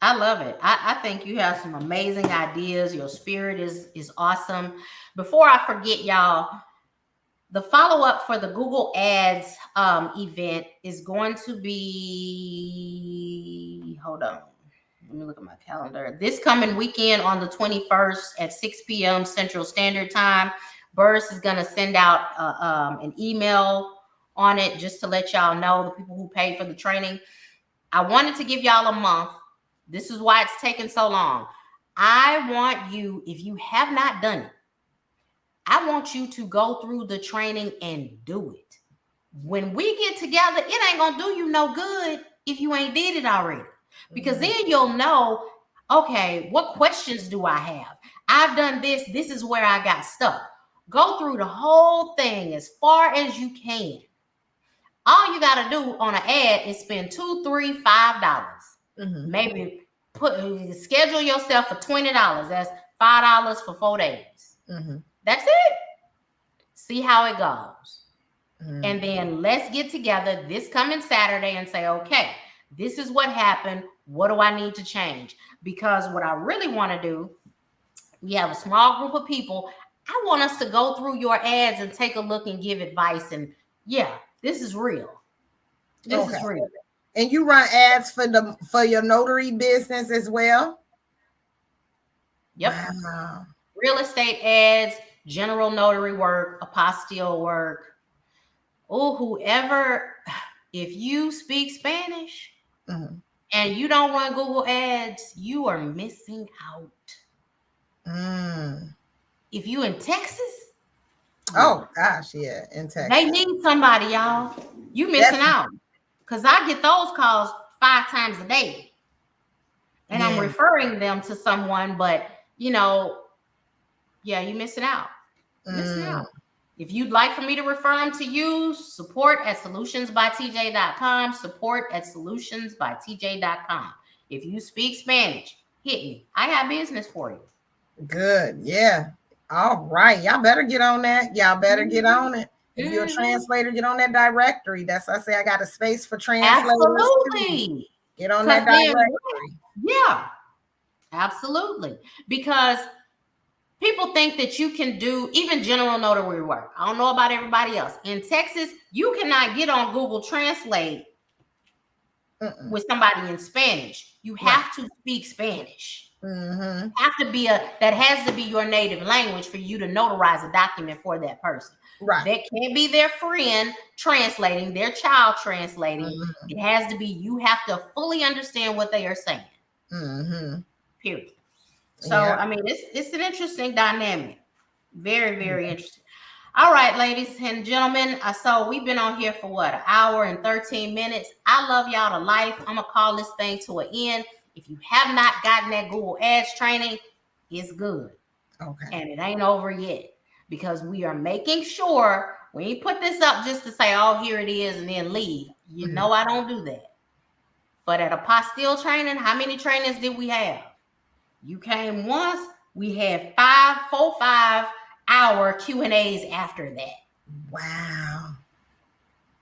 I love it. I think you have some amazing ideas. Your spirit is awesome. Before I forget, y'all, the follow-up for the Google Ads event is going to be, hold on, let me look at my calendar. This coming weekend on the 21st at 6 p.m. Central Standard Time. Burris is going to send out an email on it just to let y'all know, the people who paid for the training. I wanted to give y'all a month. This is why it's taken so long. I want you, if you have not done it, I want you to go through the training and do it. When we get together, it ain't going to do you no good if you ain't did it already. Because then you'll know, okay, what questions do I have? I've done this. This is where I got stuck. Go through the whole thing as far as you can. All you got to do on an ad is spend $2, $3, $5. Maybe schedule yourself for $20. That's $5 for 4 days. That's it. See how it goes. And then let's get together this coming Saturday and say, okay, this is what happened. What do I need to change? Because what I really want to do, we have a small group of people. I want us to go through your ads and take a look and give advice. And yeah, this is real. This is real. And you run ads for your notary business as well? Yep. Wow. Real estate ads, general notary work, apostille work. Oh, whoever, if you speak Spanish and you don't run Google Ads, you are missing out. If you in Texas. Oh, gosh, yeah, in Texas. They need somebody, y'all. You missing out. Because I get those calls 5 times a day. And I'm referring them to someone, but, yeah, you're missing out. Missing out. If you'd like for me to refer them to you, support@solutionsbytj.com, support@solutionsbytj.com. If you speak Spanish, hit me. I got business for you. Good. Yeah. All right. Y'all better get on that. Y'all better get on it. If you're a translator, get on that directory. That's why I say I got a space for translators. Absolutely. Get on that directory. Yeah. Absolutely. Because people think that you can do even general notary work. I don't know about everybody else. In Texas, you cannot get on Google Translate with somebody in Spanish. You have to speak Spanish. Have to be that has to be your native language for you to notarize a document for that person. Right. That can't be their friend translating, their child translating. It has to be, you have to fully understand what they are saying. Period. So, I mean, it's an interesting dynamic. Very, very interesting. All right, ladies and gentlemen. So we've been on here for what? 1 hour and 13 minutes. I love y'all to life. I'm going to call this thing to an end. If you have not gotten that Google Ads training, it's good. Okay. And it ain't over yet, because we are making sure we ain't put this up just to say, oh, here it is, and then leave. You know I don't do that. But at apostille training, how many trainings did we have? You came once, we had 4, 5 hour Q&As after that. Wow.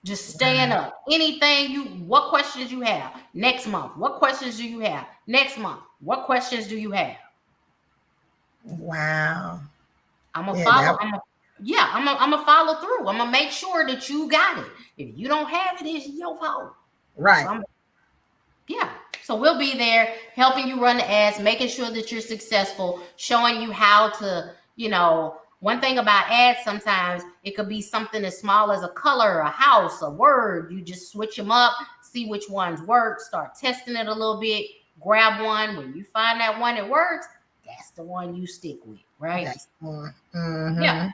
Just staying up. Anything what questions you have next month? What questions do you have next month? What questions do you have? Wow. I'm gonna follow. I'm gonna follow through. I'm gonna make sure that you got it. If you don't have it, it's your fault. Right. So we'll be there helping you run the ads, making sure that you're successful, showing you how to, one thing about ads, sometimes it could be something as small as a color, a house, a word. You just switch them up, see which ones work, start testing it a little bit, grab one. When you find that one that works, that's the one you stick with, right? That's the one. Mm-hmm. Yeah.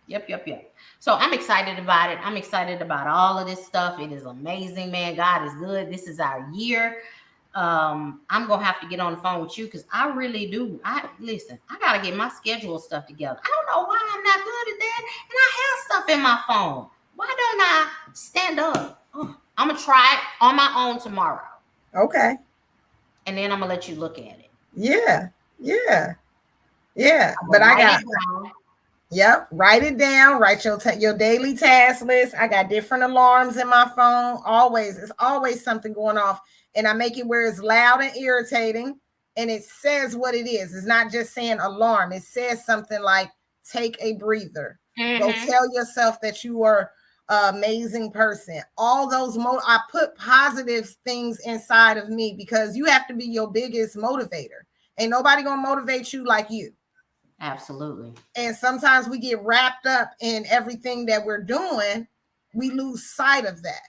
Yep. So I'm excited about it. I'm excited about all of this stuff. It is amazing, man. God is good. This is our year. I'm gonna have to get on the phone with you because I really do. I gotta get my schedule stuff together. I don't know why I'm not good at that. And I have stuff in my phone. Why don't I stand up? Oh, I'm gonna try it on my own tomorrow. Okay. And then I'm gonna let you look at it. Yeah. But I got Yep, write it down. Write your daily task list. I got different alarms in my phone. It's always something going off, and I make it where it's loud and irritating, and it says what it is. It's not just saying alarm. It says something like take a breather. Go tell yourself that you are an amazing person. All those I put positive things inside of me because you have to be your biggest motivator. Ain't nobody gonna motivate you like you. Absolutely. And sometimes we get wrapped up in everything that we're doing. We lose sight of that.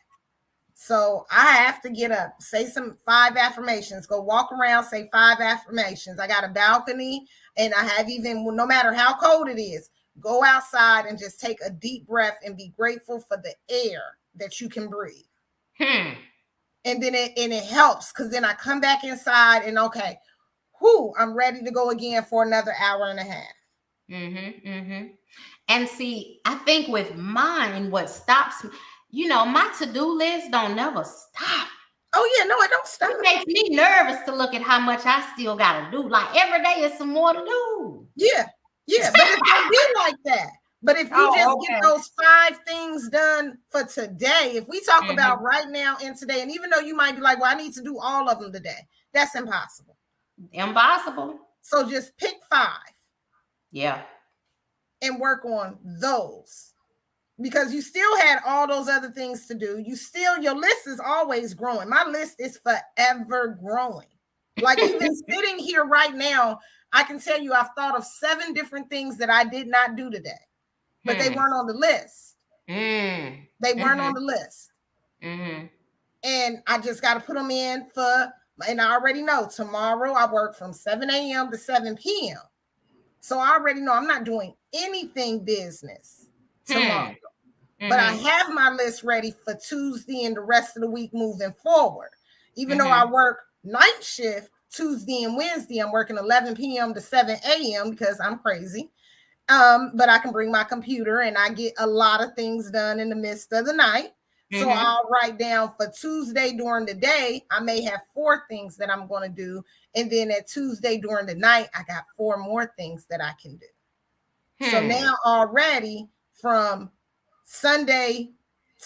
So I have to get up, say 5 affirmations, go walk around, say 5 affirmations. I got a balcony, and I have no matter how cold it is, go outside and just take a deep breath and be grateful for the air that you can breathe. And then it helps because then I come back inside and okay, I'm ready to go again for another hour and a half. And see, I think with mine, what stops me, my to-do list don't never stop. Oh yeah, no, it don't stop. It makes me nervous to look at how much I still gotta do. Like every day is some more to do. Yeah, but it's gonna be like that. But if you get those 5 things done for today, if we talk about right now and today, and even though you might be like, well, I need to do all of them today, that's impossible. So just pick 5. Yeah. And work on those. Because you still had all those other things to do. Your list is always growing. My list is forever growing. Like even sitting here right now, I can tell you I've thought of 7 different things that I did not do today. But they weren't on the list. They weren't on the list. And I just got to put them in and I already know tomorrow I work from 7 a.m. to 7 p.m. So I already know I'm not doing anything business tomorrow. But I have my list ready for Tuesday and the rest of the week moving forward. Even though I work night shift Tuesday and Wednesday, I'm working 11 p.m. to 7 a.m. because I'm crazy. But I can bring my computer and I get a lot of things done in the midst of the night. So I'll write down for Tuesday during the day, I may have 4 things that I'm going to do. And then at Tuesday during the night, I got 4 more things that I can do. So now already from Sunday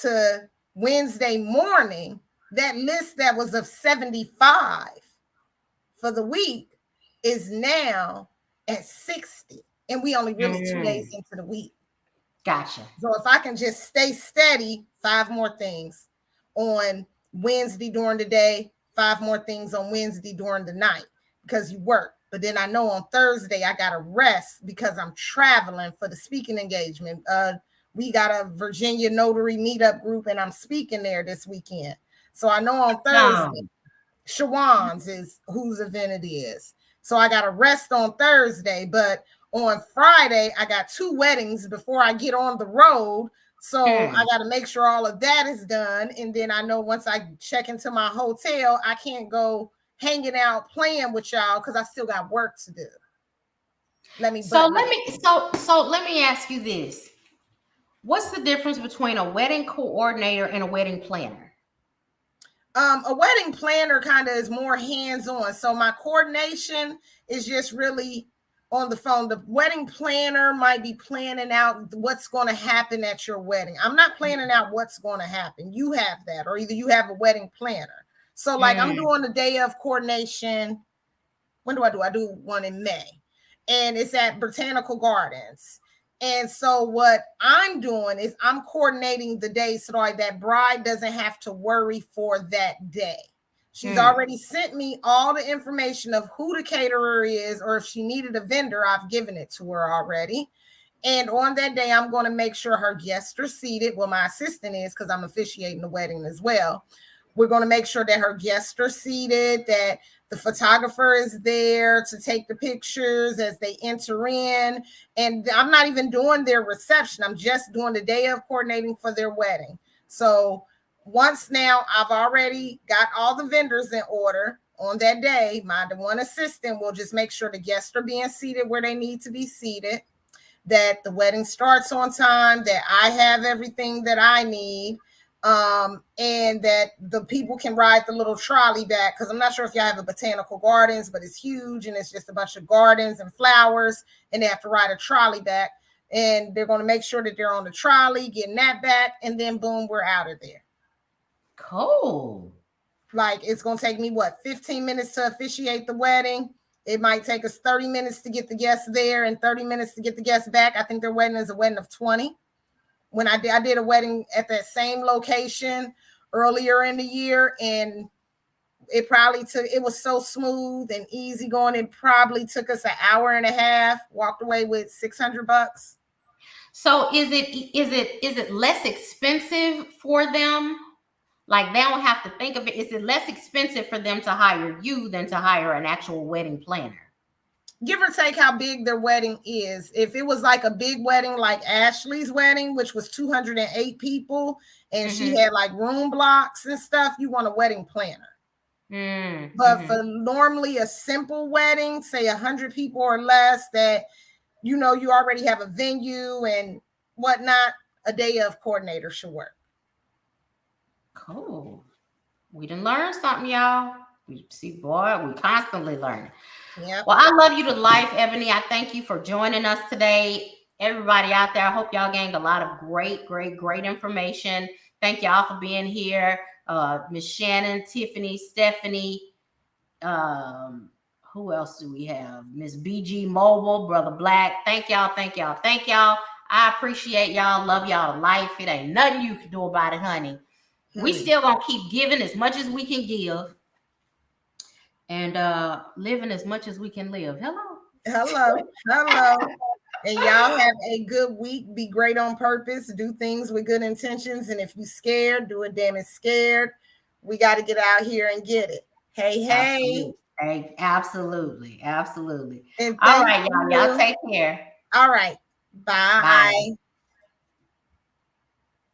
to Wednesday morning, that list that was of 75 for the week is now at 60. And we only really 2 days into the week. Gotcha. So if I can just stay steady, 5 more things on Wednesday during the day, 5 more things on Wednesday during the night because you work. But then I know on Thursday I got to rest because I'm traveling for the speaking engagement. We got a Virginia notary meetup group and I'm speaking there this weekend. So I know on Thursday, Shawan's is whose event it is. So I got to rest on Thursday, but on Friday, I got 2 weddings before I get on the road. So I got to make sure all of that is done. And then I know once I check into my hotel, I can't go hanging out playing with y'all because I still got work to do. Let me ask you this. What's the difference between a wedding coordinator and a wedding planner? A wedding planner kind of is more hands-on. So my coordination is just really on the phone. The wedding planner might be planning out what's going to happen at your wedding. I'm not planning out what's going to happen. You have that, or either you have a wedding planner. So like I'm doing the day of coordination. When do? I do one in May, and it's at Botanical Gardens. And so what I'm doing is I'm coordinating the day so that bride doesn't have to worry for that day. She's already sent me all the information of who the caterer is, or if she needed a vendor, I've given it to her already. And on that day, I'm going to make sure her guests are seated. Well, my assistant is because I'm officiating the wedding as well. We're going to make sure that her guests are seated, that the photographer is there to take the pictures as they enter in. And I'm not even doing their reception. I'm just doing the day of coordinating for their wedding. So once now I've already got all the vendors in order on that day, my one assistant will just make sure the guests are being seated where they need to be seated, that the wedding starts on time, that I have everything that I need, and that the people can ride the little trolley back, because I'm not sure if y'all have a botanical gardens, but it's huge and it's just a bunch of gardens and flowers, and they have to ride a trolley back, and they're going to make sure that they're on the trolley getting that back, and then boom, we're out of there. Cool. Like, it's going to take me 15 minutes to officiate the wedding. It might take us 30 minutes to get the guests there and 30 minutes to get the guests back. I think their wedding is a wedding of 20. When I did a wedding at that same location earlier in the year, and it was so smooth and easy going. It probably took us an hour and a half, walked away with $600. So is it less expensive for them? Like, they don't have to think of it. Is it less expensive for them to hire you than to hire an actual wedding planner? Give or take how big their wedding is. If it was like a big wedding, like Ashley's wedding, which was 208 people, and she had like room blocks and stuff, you want a wedding planner. But for normally a simple wedding, say 100 people or less, that you already have a venue and whatnot, a day of coordinator should work. Cool. We done learned something, y'all. We see, boy, we constantly learn. Yeah. Well, I love you to life, Ebony. I thank you for joining us today. Everybody out there, I hope y'all gained a lot of great information. Thank y'all for being here. Miss Shannon, Tiffany, Stephanie. Who else do we have? Miss BG Mobile, Brother Black. Thank y'all. I appreciate y'all. Love y'all to life. It ain't nothing you can do about it, honey. We still gonna keep giving as much as we can give, and living as much as we can live. Hello. And y'all have a good week. Be great on purpose. Do things with good intentions. And if you're scared, do it damn it scared. We got to get out here and get it. Hey. Absolutely. All right, y'all take care. All right. Bye.